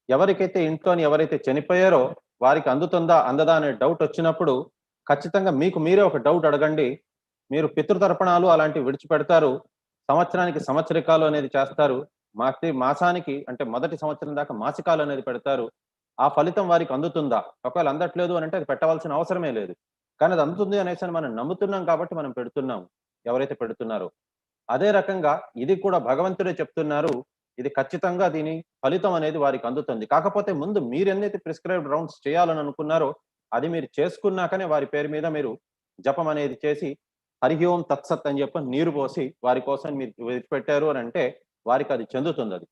Speaker 3: ఎవరికైతే ఇంట్లోని ఎవరైతే చనిపోయారో వారికి అందుతుందా అందదా అనే డౌట్ వచ్చినప్పుడు ఖచ్చితంగా మీకు మీరే ఒక డౌట్ అడగండి. మీరు పితృతర్పణాలు అలాంటివి విడిచిపెడతారు, సంవత్సరానికి సంవత్సరికాలు అనేది చేస్తారు, మాసానికి అంటే మొదటి సంవత్సరం దాకా మాసికాలు అనేది పెడతారు. ఆ ఫలితం వారికి అందుతుందా? ఒకవేళ అందట్లేదు అని అంటే అది పెట్టవలసిన అవసరమే లేదు. కానీ అది అందుతుంది అనేసి మనం నమ్ముతున్నాం కాబట్టి మనం పెడుతున్నాం, ఎవరైతే పెడుతున్నారో. అదే రకంగా ఇది కూడా భగవంతుడే చెప్తున్నారు, ఇది ఖచ్చితంగా దీని ఫలితం అనేది వారికి అందుతుంది. కాకపోతే ముందు మీరు ఎన్నైతే ప్రిస్క్రైబ్డ్ రౌండ్స్ చేయాలని అనుకున్నారో అది మీరు చేసుకున్నాకనే వారి పేరు మీద మీరు జపం అనేది చేసి హరి ఓం తత్సత్ అని చెప్పి నీరు పోసి వారి కోసం మీరు విడిచిపెట్టారు అని అంటే వారికి అది చెందుతుంది. అది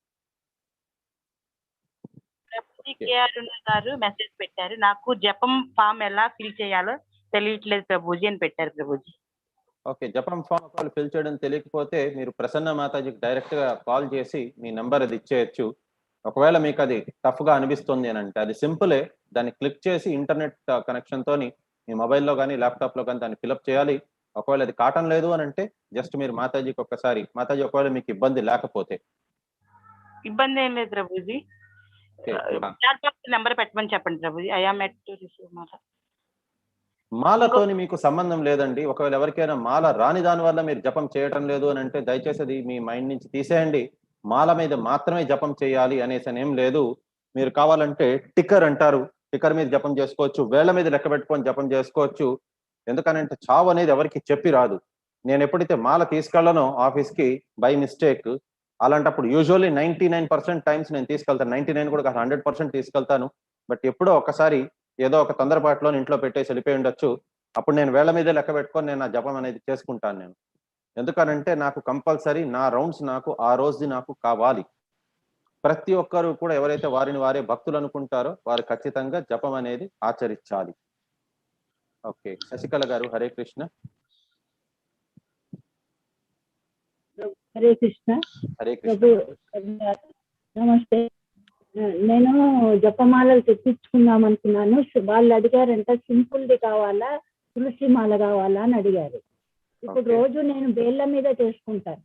Speaker 4: గారు మెసేజ్ పెట్టారు, నాకు జపం ఫామ్ ఎలా ఫిల్ చేయాలో తెలియట్లేదు ప్రభుజీ అని పెట్టారు ప్రభుజీ.
Speaker 3: ఓకే, జపం ఫామ్ ఒకవేళ ఫిల్ చేయడం తెలియకపోతే మీరు ప్రసన్న మాతాజీకి డైరెక్ట్ గా కాల్ చేసి మీ నెంబర్ అది ఇచ్చేయచ్చు. ఒకవేళ మీకు అది టఫ్ గా అనిపిస్తుంది అని అంటే అది సింపులే, దాన్ని క్లిక్ చేసి ఇంటర్నెట్ కనెక్షన్ తోని మీ మొబైల్లో కానీ ల్యాప్టాప్ లో కానీ దాన్ని ఫిల్అప్ చేయాలి. ఒకవేళ అది కాటం లేదు అని అంటే జస్ట్ మీరు మాతాజీకి ఒక్కసారి, మాతాజీ ఒకవేళ మీకు ఇబ్బంది లేకపోతే.
Speaker 4: ఇబ్బంది ఏం లేదు ప్రభుజీ, నెంబర్ పెట్టమని చెప్పండి ప్రభుజీ.
Speaker 3: మాలతోని మీకు సంబంధం లేదండి. ఒకవేళ ఎవరికైనా మాల రాని దాని వల్ల మీరు జపం చేయటం లేదు అని అంటే దయచేసి అది మీ మైండ్ నుంచి తీసేయండి. మాల మీద మాత్రమే జపం చేయాలి అనేసి ఏం లేదు. మీరు కావాలంటే టిక్కర్ అంటారు, టిక్కర్ మీద జపం చేసుకోవచ్చు, వేళ్ల మీద లెక్క పెట్టుకొని జపం చేసుకోవచ్చు. ఎందుకనంటే చావు అనేది ఎవరికి చెప్పి రాదు. నేను ఎప్పుడైతే మాల తీసుకెళ్ళనో ఆఫీస్కి బై మిస్టేక్, అలాంటప్పుడు యూజువల్లీ 99% టైమ్స్ నేను తీసుకెళ్తాను, 99 కూడా 100% తీసుకెళ్తాను. బట్ ఎప్పుడో ఒకసారి ఏదో ఒక తొందరపాటులో ఇంట్లో పెట్టేసి వెళ్ళిపోయి ఉండొచ్చు. అప్పుడు నేను వేళ్ల మీదే లెక్క పెట్టుకొని నేను ఆ జపం అనేది చేసుకుంటాను నేను. ఎందుకనంటే నాకు కంపల్సరీ నా రౌండ్స్ నాకు ఆ రోజుది నాకు కావాలి. ప్రతి ఒక్కరు కూడా ఎవరైతే వారిని వారే భక్తులు అనుకుంటారో వారు ఖచ్చితంగా జపం అనేది ఆచరించాలి. ఓకే, శశికళ గారు హరే కృష్ణ.
Speaker 10: హరే కృష్ణ.
Speaker 3: హరే కృష్ణ.
Speaker 10: నమస్తే. నేను జపమాలలు తెప్పించుకుందాం అనుకున్నాను. వాళ్ళు అడిగారంట సింపుల్ది కావాలా తులసి మాల కావాలా అని అడిగారు. ఇప్పుడు రోజు నేను బేళ్ళ మీద చేసుకుంటాను.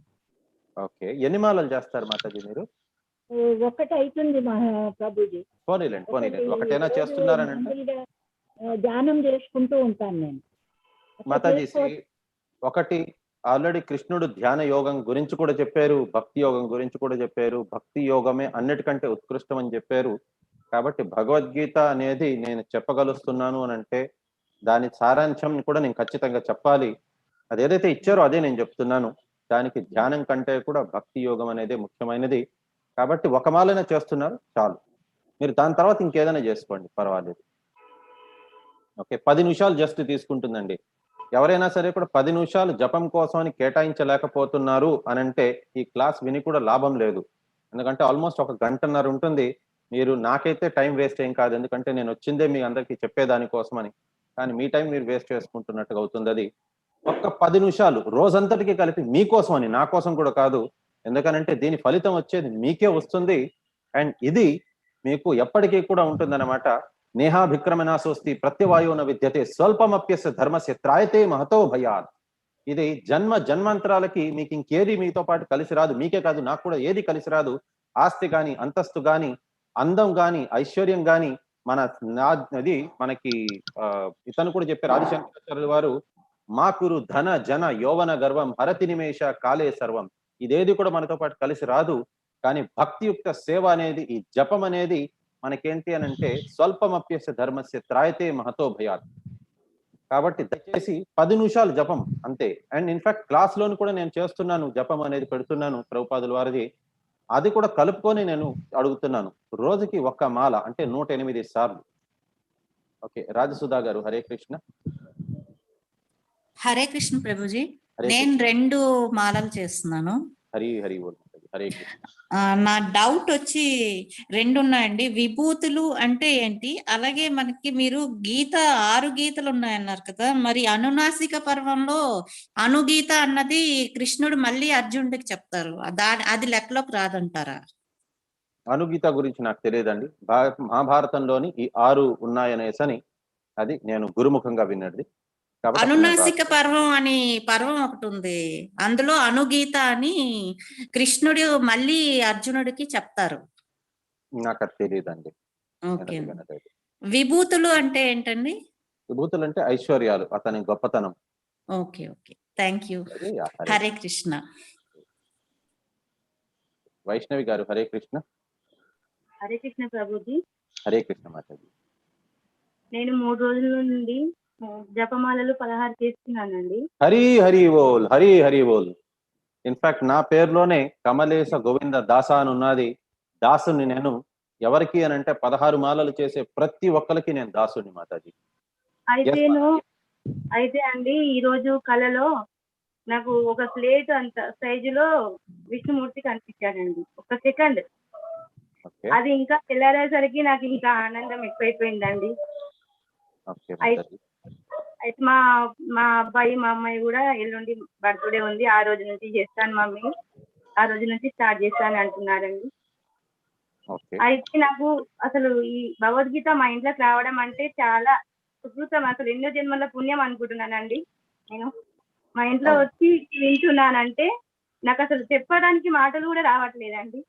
Speaker 3: ఓకే, ఎన్ని మాలలు చేస్తారు మాతాజీ మీరు?
Speaker 10: ఒకటి అవుతుంది ప్రభుజీ.
Speaker 3: పోనీలేండి. ఒకటైనా చేస్తున్నారనంటే
Speaker 10: ధ్యానం చేసుకుంటూ ఉంటాను నేను
Speaker 3: మాతాజీ. ఒకటి ఆల్రెడీ కృష్ణుడు ధ్యాన యోగం గురించి కూడా చెప్పారు, భక్తి యోగం గురించి కూడా చెప్పారు. భక్తి యోగమే అన్నిటికంటే ఉత్కృష్టం అని చెప్పారు. కాబట్టి భగవద్గీత అనేది నేను చెప్పగలుస్తున్నాను అని అంటే దాని సారాంశం కూడా నేను ఖచ్చితంగా చెప్పాలి. అది ఏదైతే ఇచ్చారో అదే నేను చెప్తున్నాను. దానికి ధ్యానం కంటే కూడా భక్తి యోగం అనేది ముఖ్యమైనది. కాబట్టి ఒక మాలనే చేస్తున్నారు చాలు. మీరు దాని తర్వాత ఇంకేదైనా చేసుకోండి, పర్వాలేదు. ఓకే, 10 నిమిషాలు జస్ట్ తీసుకుంటుందండి. ఎవరైనా సరే కూడా 10 నిమిషాలు జపం కోసం అని కేటాయించలేకపోతున్నారు అని అంటే ఈ క్లాస్ విని కూడా లాభం లేదు. ఎందుకంటే ఆల్మోస్ట్ 1 గంటన్నర ఉంటుంది. మీరు నాకైతే టైం వేస్ట్ ఏం కాదు, ఎందుకంటే నేను వచ్చిందే మీ అందరికీ చెప్పేదానికోసమని. కానీ మీ టైం మీరు వేస్ట్ చేసుకుంటున్నట్టుగా అవుతుంది. అది ఒక్క 10 నిమిషాలు రోజంతటికి కలిపి మీకోసం అని, నా కోసం కూడా కాదు. ఎందుకనంటే దీని ఫలితం వచ్చేది మీకే వస్తుంది. అండ్ ఇది మీకు ఎప్పటికీ కూడా ఉంటుందన్నమాట. నేహాభిక్రమణాసోస్తి ప్రత్యవాయున విద్యతే స్వల్పమప్యస్య ధర్మస్య త్రాయతే మహతో భయాత్. ఇది జన్మాంతరాలకి మీకు ఇంకేది మీతో పాటు కలిసి రాదు. మీకే కాదు, నాకు కూడా ఏది కలిసి రాదు. ఆస్తి గాని, అంతస్తు గాని, అందం గాని, ఐశ్వర్యం గాని, అది మనకి ఇతను కూడా చెప్పారు ఆదిశంకరాచార్యుల వారు, మా కురు ధన జన యౌవన గర్వం హరతి నిమేష కాలే సర్వం. ఇదేది కూడా మనతో పాటు కలిసి రాదు. కానీ భక్తియుక్త సేవ అనేది, ఈ జపం అనేది మనకేంటి అని అంటే స్వల్పమప్యస్య ధర్మస్య త్రాయతే మహతో భయాత్. కాబట్టి దయచేసి 10 నిమిషాలు జపం అంతే. అండ్ ఇన్ఫాక్ట్ క్లాస్ లోని కూడా నేను చేస్తున్నాను, జపం అనేది పెడుతున్నాను ప్రభుపాదుల వారిది. అది కూడా కలుపుకొని నేను అడుగుతున్నాను, రోజుకి 1 మాల అంటే 108 సార్లు. ఓకే, రాజసుధా గారు హరే కృష్ణ.
Speaker 11: హరే కృష్ణ ప్రభుజీ. నేను 2 మాలలు చేస్తున్నాను.
Speaker 3: హరి హరి హరే కృష్ణ.
Speaker 11: నా డౌట్ వచ్చి 2 ఉన్నాయండి. విభూతులు అంటే ఏంటి, అలాగే మనకి మీరు 6 గీతలు ఉన్నాయన్నారు కదా, మరి అనునాసిక పర్వంలో అనుగీత అన్నది కృష్ణుడు మళ్ళీ అర్జునుడికి చెప్తారు, అది లెక్కలోకి రాదంటారా?
Speaker 3: అనుగీత గురించి నాకు తెలియదండి. మహాభారతంలోని ఈ 6 ఉన్నాయనేసని అది నేను గురుముఖంగా విన్నది.
Speaker 11: అనునాసిక పర్వం అని పర్వం ఒకటి ఉంది, అందులో అనుగీత అని కృష్ణుడు మళ్ళీ అర్జునుడికి చెప్తారు.
Speaker 3: నాకు అది తెలియదండి.
Speaker 11: ఓకే. విభూతులు అంటే ఏంటండి?
Speaker 3: విభూతులు అంటే ఐశ్వర్యాలు, అతని గొప్పతనం.
Speaker 11: Okay okay, thank you. Hare Krishna.
Speaker 3: Vaishnavi గారు హరే కృష్ణ.
Speaker 12: హరే కృష్ణ ప్రభుజీ.
Speaker 3: హరే కృష్ణ మాతాజీ.
Speaker 12: నేను 3 రోజుల నుండి జపమాలలు 16 చేస్తున్నానండి.
Speaker 3: హరి హరి బోల్, హరి హరి బోల్. ఇన్ఫాక్ట్ నా పేరులోనే కమలేశ గోవింద దాస అని ఉన్నది. దాసుని నేను ఎవరికి అని అంటే 16 మాలలు చేసే ప్రతి ఒక్కరికి నేను దాసుని మాతాజీ.
Speaker 12: అయితే అండి ఈ రోజు కళలో నాకు ఒక ప్లేట్ అంత సైజులో విష్ణుమూర్తి కనిపించాడండి. 1 సెకండ్. అది ఇంకా తెల్లారేసరికి నాకు ఇంకా ఆనందం ఎక్కువైపోయిందండి. అయితే మా అబ్బాయి మా అమ్మాయి కూడా ఎల్లుండి బర్త్డే ఉంది, ఆ రోజు నుంచి చేస్తాను మమ్మీ, ఆ రోజు నుంచి స్టార్ట్ చేస్తాను అంటున్నారండి. అయితే నాకు అసలు ఈ భగవద్గీత మా ఇంట్లోకి రావడం అంటే చాలా సుకృతం, అసలు ఎన్నో జన్మల పుణ్యం అనుకుంటున్నానండి. నేను మా ఇంట్లో వచ్చి వింటున్నానంటే నాకు అసలు చెప్పడానికి మాటలు కూడా రావట్లేదండి.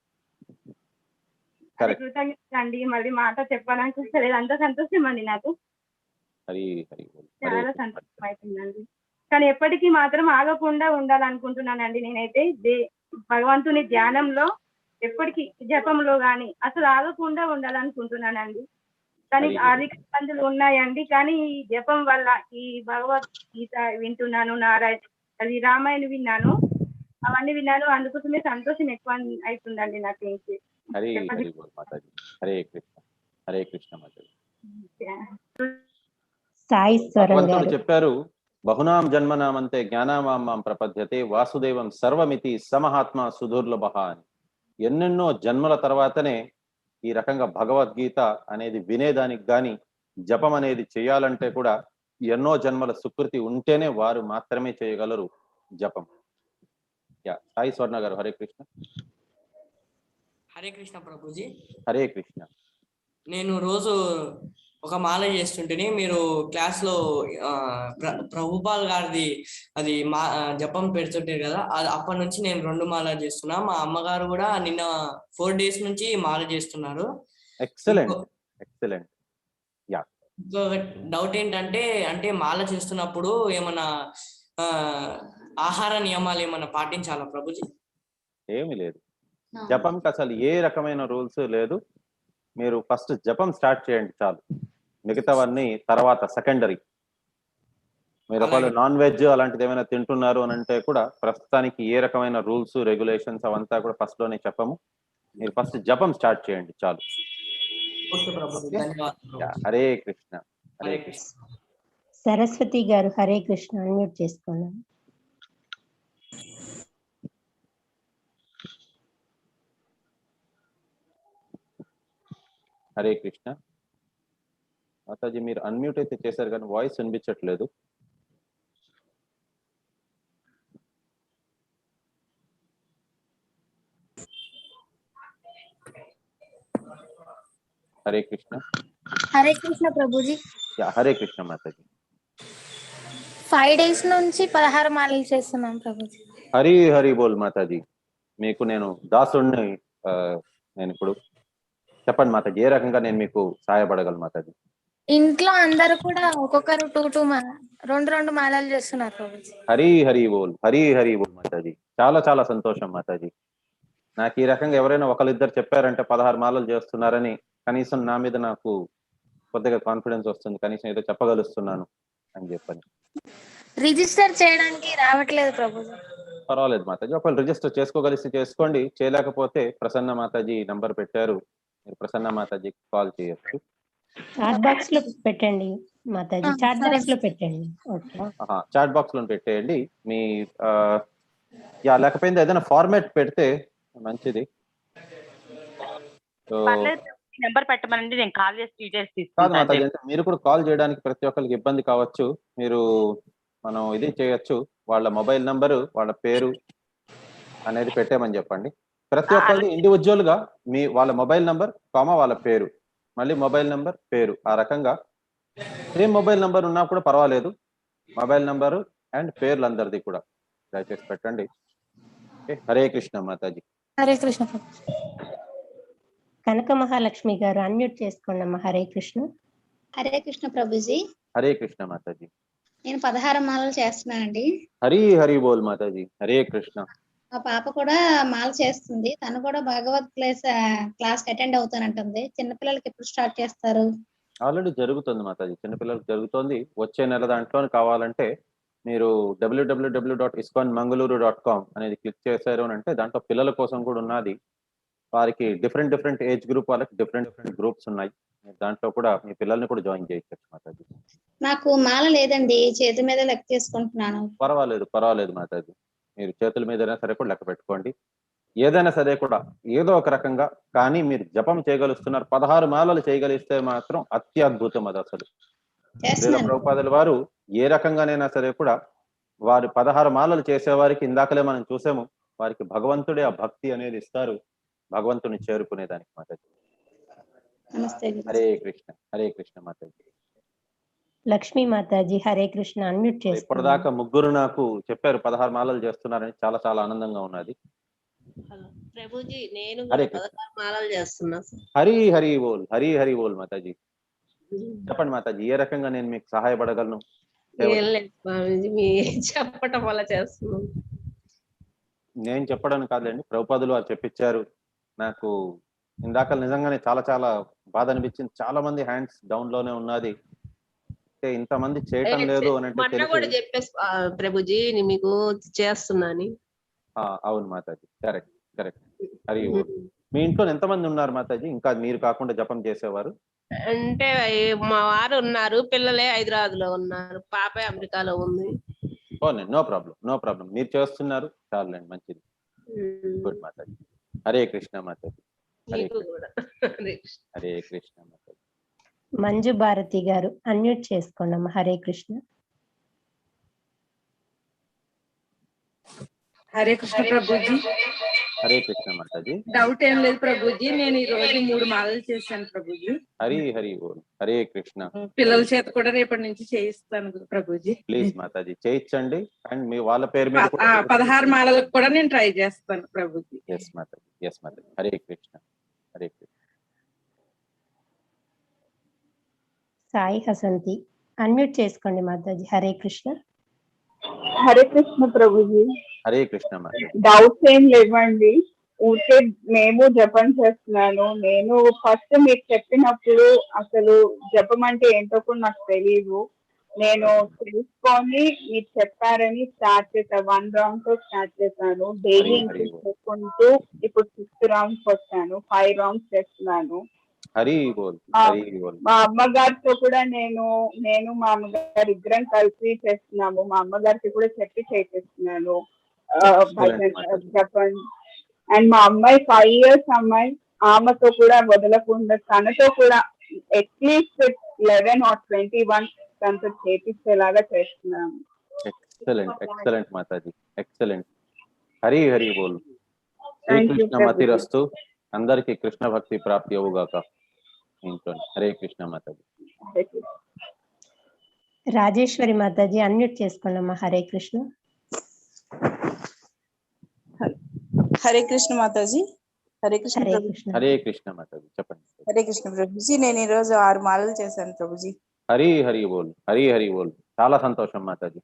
Speaker 12: కృతజ్ఞత అండి, మళ్ళీ మాట చెప్పడానికి వస్తలేదు, అంత సంతోషం అండి నాకు, చాలా సంతోషం అవుతుందండి. కానీ ఎప్పటికీ మాత్రం ఆగకుండా ఉండాలనుకుంటున్నానండి. నేనైతే భగవంతుని ధ్యానంలో ఎప్పటికీ జపంలో గాని అసలు ఆగకుండా ఉండాలనుకుంటున్నానండి. కానీ ఆర్థిక ఇబ్బందులు ఉన్నాయండి, కానీ ఈ జపం వల్ల ఈ భగవద్గీత వింటున్నాను, అది రామాయణ విన్నాను, అవన్నీ విన్నాను. అందుకోసమే సంతోషం ఎక్కువ అవుతుందండి నాకు. ఏంటి
Speaker 3: హరి హరి బోల్ మాతాజీ. హరే కృష్ణ, హరే కృష్ణ మాతాజీ.
Speaker 2: సాయిశ్వరం
Speaker 3: భగవంతుడు
Speaker 2: గారు.
Speaker 3: చెప్పారు, బహునాం జన్మనామంతే జ్ఞానామాం ప్రపద్యతే వాసుదేవం సర్వమితి సమహాత్మ సుదుర్లభ అని. ఎన్నెన్నో జన్మల తర్వాతనే ఈ రకంగా భగవద్గీత అనేది వినేదానికి గాని, జపం అనేది చేయాలంటే కూడా ఎన్నో జన్మల సుకృతి ఉంటేనే వారు మాత్రమే చేయగలరు జపం. సాయి స్వర్ణ గారు. హరే కృష్ణ.
Speaker 13: హరే కృష్ణ ప్రభుజీ.
Speaker 3: హరే కృష్ణ.
Speaker 13: నేను రోజు ఒక మాల చేస్తుంటేనే మీరు క్లాస్ లో ప్రభుపాల్ గారిది అది జపం పెడుతుంటారు కదా, అది అప్పటి నుంచి నేను 2 మాల చేస్తున్నా. మా అమ్మగారు కూడా నిన్న 4 days నుంచి మాల చేస్తున్నారు.
Speaker 3: Excellent, excellent.
Speaker 13: ఇంకొక డౌట్ ఏంటంటే, అంటే మాల చేస్తున్నప్పుడు ఏమన్నా ఆహార నియమాలు ఏమన్నా పాటించాలా ప్రభుజీ?
Speaker 3: ఏమి లేదు, జపంకి అసలు ఏ రకమైన రూల్స్ లేదు. మీరు ఫస్ట్ జపం స్టార్ట్ చేయండి చాలు, మిగతావన్నీ తర్వాత సెకండరీ. మీరు ఒకవేళ నాన్ వెజ్ అలాంటిది ఏమైనా తింటున్నారు అని అంటే కూడా ప్రస్తుతానికి ఏ రకమైన రూల్స్ రెగ్యులేషన్స్ అవంతా కూడా ఫస్ట్ లోనే చెప్పము. మీరు ఫస్ట్ జపం స్టార్ట్ చేయండి చాలు. హరే కృష్ణ, హరే కృష్ణ.
Speaker 2: సరస్వతి గారు హరే కృష్ణ అన్మ్యూట్ చేసుకోండి.
Speaker 3: హరే కృష్ణ మాతాజీ. మీరు అన్మ్యూట్ అయితే చేశారు కానీ వాయిస్ వినిపించట్లేదు. హరే కృష్ణ.
Speaker 14: హరే కృష్ణ ప్రభుజీ.
Speaker 3: హరే కృష్ణ మాతాజీ.
Speaker 14: 5 days నుంచి 16 మాలలు చేస్తున్నాం ప్రభుజీ.
Speaker 3: హరి హరి బోల్ మాతాజీ. మీకు నేను దాసుడిని, నేను ఇప్పుడు చెప్పండి మాతాజీ, ఏ రకంగా నేను మీకు సహాయపడగలను మాతాజీ?
Speaker 14: ఇంట్లో అందరూ కూడా ఒక్కొక్కరు 2 మాలలు చేస్తున్నారు ప్రభుజీ.
Speaker 3: హరి హరి బోల్, హరి హరి బోల్ మాతాజీ. చాలా చాలా సంతోషం మాతాజీ. నాకు ఈ రకంగా ఎవరైనా ఒకరిద్దరు చెప్పారంటే 16 మాలలు చేస్తున్నారని, కనీసం నా మీద నాకు కొద్దిగా కాన్ఫిడెన్స్ వస్తుంది, కనీసం ఏదో చెప్పగలుస్తున్నాను అని చెప్పని.
Speaker 14: రిజిస్టర్ చేయడానికి రావట్లేదు ప్రభుజీ.
Speaker 3: పర్వాలేదు మాతాజీ, ఒకవేళ రిజిస్టర్ చేసుకోగలిసి చేసుకోండి, చేయలేకపోతే ప్రసన్న మాతాజీ నంబర్ పెట్టారు, మీరు ప్రసన్న మాతాజీకి కాల్ చేయొచ్చు.
Speaker 2: చాట్ బాక్స్ లో పెట్టండి మాతాజీ, చాట్ బాక్స్ లో పెట్టండి.
Speaker 3: చాట్ బాక్స్ లో పెట్టేయండి. మీ లేకపోయింది ఏదైనా ఫార్మాట్ పెడితే మంచిది.
Speaker 4: నెంబర్ పెట్టమనండి, నేను కాల్ చేసి డీటెయిల్స్
Speaker 3: కాదు
Speaker 4: తీసుకుంటాను.
Speaker 3: మాతాజీ, అంటే మీరు కూడా కాల్ చేయడానికి ప్రతి ఒక్కరికి ఇబ్బంది కావచ్చు. మీరు మనం ఇది చేయొచ్చు, వాళ్ళ మొబైల్ నంబరు వాళ్ళ పేరు అనేది పెట్టేమని చెప్పండి. ప్రతి ఒక్కరిది ఇండివిజువల్ గా వాళ్ళ మొబైల్ నంబర్ వాళ్ళ పేరు, మళ్ళీ మొబైల్ నంబర్ పేరు, ఆ రకంగా సేమ్ మొబైల్ నంబర్ ఉన్నా కూడా పర్వాలేదు. మొబైల్ నంబరు అండ్ పేర్లు అందరిది కూడా దయచేసి పెట్టండి. హరే కృష్ణ మాతాజీ.
Speaker 14: హరే కృష్ణ.
Speaker 2: కనక మహాలక్ష్మి గారు అన్మ్యూట్ చేసుకోండి అమ్మా. హరే కృష్ణ.
Speaker 15: హరే కృష్ణ ప్రభుజీ.
Speaker 3: హరే కృష్ణ మాతాజీ.
Speaker 15: నేను 16 మాలలు చేస్తున్నానండి.
Speaker 3: హరి హరి బోల్ మాతాజీ. హరే కృష్ణ.
Speaker 15: మా పాప కూడా మాల చేస్తుంది, తను కూడా భగవత్ క్లాస్ అటెండ్ అవుతానంటుంది. చిన్నపిల్లలకి ఎప్పుడు స్టార్ట్ చేస్తారు?
Speaker 3: ఆల్రెడీ జరుగుతుంది మాతాజీ, చిన్నపిల్లలకు జరుగుతోంది. వచ్చే నెల దాంట్లో కావాలంటే మీరు www.iskonmangaluru.com అనేది క్లిక్ చేశారు అని అంటే దాంట్లో పిల్లల కోసం కూడా ఉన్నది. వారికి డిఫరెంట్ ఏజ్ గ్రూప్ వాళ్ళకి డిఫరెంట్ గ్రూప్స్ ఉన్నాయి. దాంట్లో కూడా మీ పిల్లల్ని కూడా జాయిన్ చేయొచ్చు మాతాజీ.
Speaker 15: నాకు మాల లేదండి, చేతి మీద లెక్క చేసుకుంటున్నాను.
Speaker 3: పర్వాలేదు మాతాజీ, మీరు చేతుల మీదైనా సరే కూడా లెక్క పెట్టుకోండి. ఏదైనా సరే కూడా ఏదో ఒక రకంగా, కానీ మీరు జపం చేయగలుస్తున్నారు. 16 మాలలు చేయగలిస్తే మాత్రం అత్యద్భుతం. అది అసలు ప్రభుపాదుల వారు ఏ రకంగానైనా సరే కూడా వారు 16 మాలలు చేసేవారికి ఇందాకలే మనం చూసాము, వారికి భగవంతుడే ఆ భక్తి అనేది ఇస్తారు, భగవంతుని చేరుకునేదానికి మాతాజీ. హరే కృష్ణ, హరే కృష్ణ మాతాజీ.
Speaker 2: లక్ష్మీ మాతాజీ హరే కృష్ణ అన్మ్యూట్ చేసుకోండి.
Speaker 3: ఇప్పటిదాకా ముగ్గురు నాకు చెప్పారు 16 మాలలు చేస్తున్నారని, చాలా చాలా ఆనందంగా ఉన్నది.
Speaker 16: ప్రభుజీ నేను
Speaker 3: హరే
Speaker 16: 16 మాలలు చేస్తున్నా.
Speaker 3: హరి హరి బోల్, హరి హరి బోల్ మాతాజీ. చెప్పండి మాతాజీ, ఏ రకంగా నేను మీకు సహాయపడగలను?
Speaker 16: ఏం లేదు స్వామీజీ, మీ చెప్పటం వల్ల చేస్తున్నాను.
Speaker 3: నేను చెప్పడం కాదులేండి, ప్రభుపాదులు వారు చెప్పించారు. నాకు ఇందాక నిజంగానే చాలా చాలా బాధ అనిపించింది. చాలా మంది హ్యాండ్స్ డౌన్ లోనే ఉన్నది. అంటే ఇంతమంది చేయటం లేదు అని అంటే
Speaker 16: మొన్న కూడా
Speaker 3: తెలిసి
Speaker 16: చెప్పేసి ప్రభుజీ మీకు చేస్తున్నాని.
Speaker 3: అవును మాతాజీ, కరెక్ట్ కరెక్ట్. హరి ఓం. మీ ఇంట్లో ఎంతమంది ఉన్నారు మాతాజీ ఇంకా మీరు కాకుండా జపం చేసేవారు?
Speaker 16: అంటే మా వారు ఉన్నారు, పిల్లలే హైదరాబాద్ లో ఉన్నారు, పాప అమెరికాలో ఉంది.
Speaker 3: No problem, no problem. మీరు చేస్తున్నారు చాలండి, మంచిది. గుడ్ మాతాజీ. హరే కృష్ణ మాతాజీ. హరే
Speaker 16: మీకు
Speaker 3: కృష్ణ.
Speaker 16: కూడా హరే కృష్ణ.
Speaker 3: హరే కృష్ణ మాతాజీ.
Speaker 2: మంజు భారతి గారు అన్మ్యూట్ చేసుకోండి అమ్మా. హరే కృష్ణ.
Speaker 17: హరే కృష్ణ ప్రభుజీ.
Speaker 3: హరే కృష్ణ మాతాజీ.
Speaker 17: డౌట్ ఏం లేదు ప్రభుజీ, నేను ఈ రోజు 3 మాలలు చేశాను ప్రభుజీ.
Speaker 3: హరి హరి ఓం. హరే కృష్ణ.
Speaker 17: పిల్లల చేత కూడా రేపటి నుంచి చేయిస్తాను ప్రభుజీ.
Speaker 3: ప్లీజ్ మాతాజీ చేయించండి. అండ్ మీ వాళ్ళ పేరు మీద కూడా
Speaker 17: 16 మాలలకు కూడా నేను ట్రై చేస్తాను ప్రభుజీ.
Speaker 3: ఎస్ మాతాజీ, ఎస్ మాతాజీ. హరే కృష్ణ. హరే కృష్ణ.
Speaker 2: సాయి హసంతి అన్మ్యూట్ చేసుకోండి మాతాజీ. హరే కృష్ణ.
Speaker 18: హరే కృష్ణ ప్రభుజీ.
Speaker 3: హరే కృష్ణ మాతాజీ.
Speaker 18: డౌట్స్ ఏం లేవండి, ఊరికే మేము జపం చేస్తున్నాను. నేను ఫస్ట్ మీకు చెప్పినప్పుడు అసలు జపం అంటే ఏంటో కూడా నాకు తెలియదు. నేను తెలుసుకొని మీరు చెప్పారని స్టార్ట్ చేశాను. 1 రౌండ్ తో స్టార్ట్ చేశాను. డైలీ ఇంక్రీజ్ చేసుకుంటూ ఇప్పుడు 6 రౌండ్స్ వచ్చాను. 5 రౌండ్స్ చేస్తున్నాను.
Speaker 3: హరి బోల్. హరి బోల్.
Speaker 18: మా అమ్మగారితో కూడా నేను మా అమ్మగారు ఇద్దరం కలిసి చేస్తున్నాము. మా అమ్మగారికి కూడా చెప్పి చేసేస్తున్నాను జపం. అండ్ మా అమ్మాయి 5 years అమ్మాయి, ఆమెతో కూడా వదలకుండా తనతో కూడా అట్లీస్ట్ 11 or 21 తనతో చేపించేలాగా చేస్తున్నాము.
Speaker 3: ఎక్సలెంట్ ఎక్సలెంట్ మాతాజీ, ఎక్సలెంట్. హరి హరి బోల్. శ్రీకృష్ణ మతిరస్తు. అందరికి కృష్ణ భక్తి ప్రాప్తి అవుగాక ఇంట్లో. హరే కృష్ణ మాతాజీ.
Speaker 2: రాజేశ్వరి మాతాజీ అన్మ్యూట్ చేసుకోండి అమ్మా. హరే కృష్ణ.
Speaker 19: హరే కృష్ణ మాతాజీ. హరే కృష్ణ ప్రభుజీ.
Speaker 3: హరే కృష్ణ మాతాజీ, చెప్పండి.
Speaker 19: హరే కృష్ణ ప్రభుజీ. నేను ఈ రోజు 6 మాలలు చేశాను ప్రభుజీ.
Speaker 3: హరి హరి బోల్. హరి హరి బోల్. చాలా సంతోషం మాతాజీ,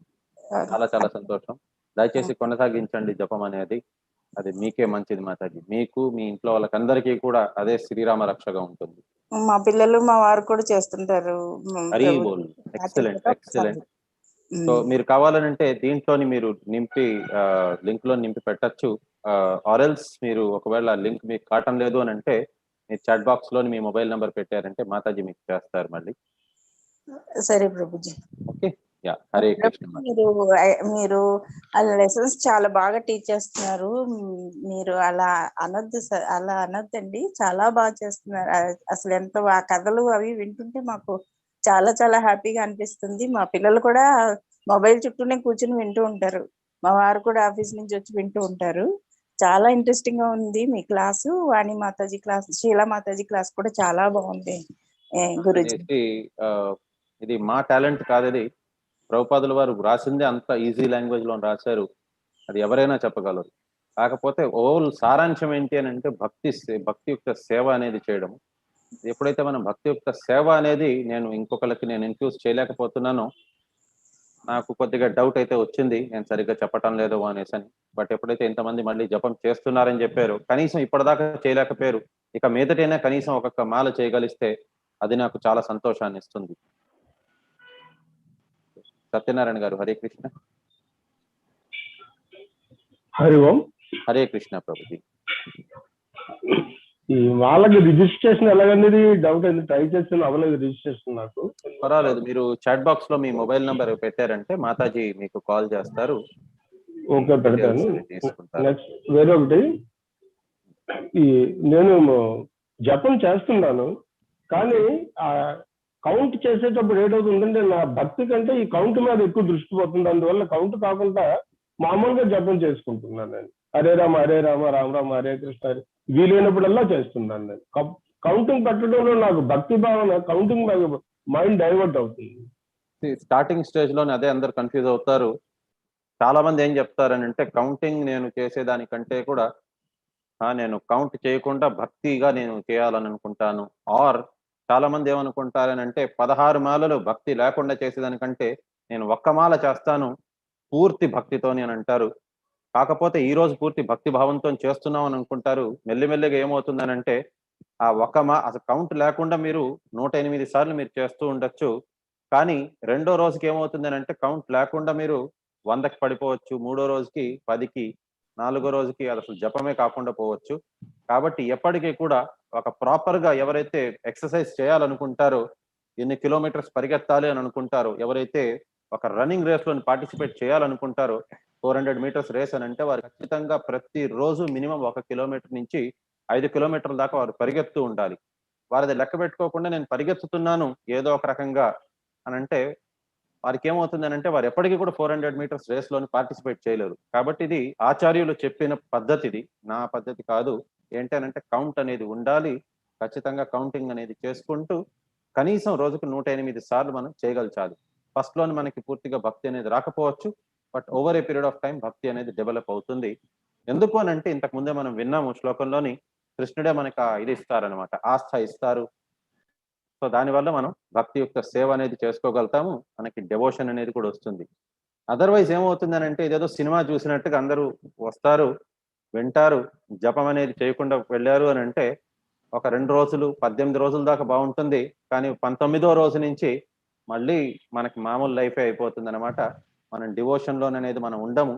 Speaker 3: చాలా చాలా సంతోషం. దయచేసి కొనసాగించండి జపం అనేది, అది మీకే మంచిది మాతాజీ. మీకు మీ ఇంట్లో వాళ్ళకందరికీ కూడా అదే శ్రీరామ రక్షగా ఉంటుంది.
Speaker 19: మా పిల్లలు మా వారు కూడా చేస్తుంటారు.
Speaker 3: హరి బోల్. Excellent excellent. సో మీరు కావాలంటే దీంట్లోని మీరు నింపి లింక్ లో నింపి పెట్టచ్చు. ఆర్ఎల్స్ మీరు ఒకవేళ లింక్ మీకు కావటం లేదు అని అంటే మీరు చాట్ బాక్స్ లోని మీ మొబైల్ నెంబర్ పెట్టారంటే మాతాజీ మీకు చేస్తారు మళ్ళీ.
Speaker 19: సరే ప్రభుజీ.
Speaker 3: ఓకే. యా. హరే కృష్ణ.
Speaker 19: మీరు ఆ లెసన్స్ చాలా బాగా టీచ్ చేస్తున్నారు. మీరు అలా అనొద్దండి, చాలా బాగా చేస్తున్నారు. అసలు ఎంత ఆ కథలు అవి వింటుంటే మాకు చాలా చాలా హ్యాపీగా అనిపిస్తుంది. మా పిల్లలు కూడా మొబైల్ చుట్టూనే కూర్చుని వింటూ ఉంటారు. మా వారు కూడా ఆఫీస్ నుంచి వచ్చి వింటూ ఉంటారు. చాలా ఇంట్రెస్టింగ్ గా ఉంది మీ క్లాసు. వాణి మాతాజీ క్లాస్, శీలా మాతాజీ క్లాస్ కూడా చాలా బాగుంది గురుజీ.
Speaker 3: ఇది మా టాలెంట్ కాదు, ఇది ప్రభుపాదుల వారు రాసిందే అంత ఈజీ లాంగ్వేజ్ లో రాశారు. అది ఎవరైనా చెప్పగలరు. కాకపోతే ఓవల్ సారాంశం ఏంటి అని అంటే భక్తియుక్త సేవ అనేది చేయడం. ఎప్పుడైతే మనం భక్తియుక్త సేవ అనేది నేను ఇంకొకరికి నేను ఇన్ఫ్యూజ్ చేయలేకపోతున్నానో నాకు కొద్దిగా డౌట్ అయితే వచ్చింది, నేను సరిగ్గా చెప్పటం లేదో అనేసి అని. బట్ ఎప్పుడైతే ఇంతమంది మళ్ళీ జపం చేస్తున్నారని చెప్పారు, కనీసం ఇప్పటిదాకా చేయలేకపోయారు, ఇక మీదటైనా కనీసం ఒక్కొక్క మాల చేయగలిస్తే అది నాకు చాలా సంతోషాన్ని ఇస్తుంది. సత్యనారాయణ గారు హరే కృష్ణ.
Speaker 20: హరి ఓం.
Speaker 3: హరే కృష్ణ ప్రభుజీ.
Speaker 20: ఈ వాళ్ళకి రిజిస్ట్రేషన్ ఎలాగనేది డౌట్ అయింది, ట్రై చేస్తాను, అవ్వలేదు రిజిస్ట్రేషన్ నాకు.
Speaker 3: పర్వాలేదు, మీరు చాట్ బాక్స్ లో మీ మొబైల్ నంబర్ పెట్టారంటే మాతాజీ మీకు కాల్ చేస్తారు.
Speaker 20: ఓకే, పెడతాను. నెక్స్ట్ వేరే ఒకటి, ఈ నేను జపం చేస్తున్నాను కానీ ఆ కౌంట్ చేసేటప్పుడు ఏదవుతుందంటే నా భక్తి కంటే ఈ కౌంట్ మీద ఎక్కువ దృష్టి పోతుంది. అందువల్ల కౌంట్ కాకుండా మామూలుగా జపం చేసుకుంటున్నాను నేను. హరే రామ రామ రామ హరే కృష్ణ వీలైనప్పుడల్లా చేస్తున్నాను నేను. కౌంటింగ్ పెట్టడంలో నాకు భక్తి భావన, కౌంటింగ్ మైండ్ డైవర్ట్ అవుతుంది.
Speaker 3: స్టార్టింగ్ స్టేజ్ లోనే అదే అందరు కన్ఫ్యూజ్ అవుతారు. చాలా మంది ఏం చెప్తారని అంటే కౌంటింగ్ నేను చేసేదానికంటే కూడా నేను కౌంట్ చేయకుండా భక్తిగా నేను చేయాలని అనుకుంటాను. ఆర్ చాలా మంది ఏమనుకుంటారని అంటే 16 మాలలు భక్తి లేకుండా చేసేదానికంటే నేను ఒక్క మాల చేస్తాను పూర్తి భక్తితోని అని అంటారు. కాకపోతే ఈ రోజు పూర్తి భక్తి భావంతో చేస్తున్నాం అని అనుకుంటారు. మెల్లిమెల్లిగా ఏమవుతుందని అంటే ఆ అసలు కౌంట్ లేకుండా మీరు 108 సార్లు మీరు చేస్తూ ఉండొచ్చు. కానీ రెండో రోజుకి ఏమవుతుంది అని అంటే కౌంట్ లేకుండా మీరు 100కి పడిపోవచ్చు, మూడో రోజుకి 10కి, నాలుగో రోజుకి అది అసలు జపమే కాకుండా పోవచ్చు. కాబట్టి ఎప్పటికీ కూడా ఒక ప్రాపర్ గా ఎవరైతే ఎక్సర్సైజ్ చేయాలనుకుంటారో, ఎన్ని కిలోమీటర్స్ పరిగెత్తాలి అని అనుకుంటారో, ఎవరైతే ఒక రన్నింగ్ రేస్ లో పార్టిసిపేట్ చేయాలనుకుంటారో 400 మీటర్స్ రేస్ అని అంటే వారు ఖచ్చితంగా ప్రతి రోజు మినిమం 1 కిలోమీటర్ నుంచి 5 కిలోమీటర్ల దాకా వారు పరిగెత్తూ ఉండాలి. వారిది లెక్క పెట్టుకోకుండా నేను పరిగెత్తుతున్నాను ఏదో ఒక రకంగా అని అంటే వారికి ఏమవుతుంది అని అంటే వారు ఎప్పటికీ కూడా 400 మీటర్స్ రేస్ లోని పార్టిసిపేట్ చేయలేరు. కాబట్టి ఇది ఆచార్యులు చెప్పిన పద్ధతి, ఇది నా పద్ధతి కాదు. ఏంటనంటే కౌంట్ అనేది ఉండాలి, ఖచ్చితంగా కౌంటింగ్ అనేది చేసుకుంటూ కనీసం రోజుకు 108 సార్లు మనం చేయగలచాలి. ఫస్ట్ లోని మనకి పూర్తిగా భక్తి అనేది రాకపోవచ్చు, but over a period of time భక్తి అనేది డెవలప్ అవుతుంది. ఎందుకు అని అంటే ఇంతకు ముందే మనం విన్నాము శ్లోకంలోని, కృష్ణుడే మనకు ఇది ఇస్తారనమాట, ఆస్థ ఇస్తారు. సో దానివల్ల మనం భక్తియుక్త సేవ అనేది చేసుకోగలుగుతాము, మనకి డెవోషన్ అనేది కూడా వస్తుంది. అదర్వైజ్ ఏమవుతుంది అని అంటే ఇదేదో సినిమా చూసినట్టుగా అందరూ వస్తారు, వింటారు, జపం అనేది చేయకుండా వెళ్ళారు అని అంటే ఒక 2 రోజులు 18 రోజుల దాకా బాగుంటుంది, కానీ 19వ రోజు నుంచి మళ్ళీ మనకి మామూలు లైఫే అయిపోతుంది అనమాట. మనం డివోషన్ లోన్ అనేది మనం ఉండము.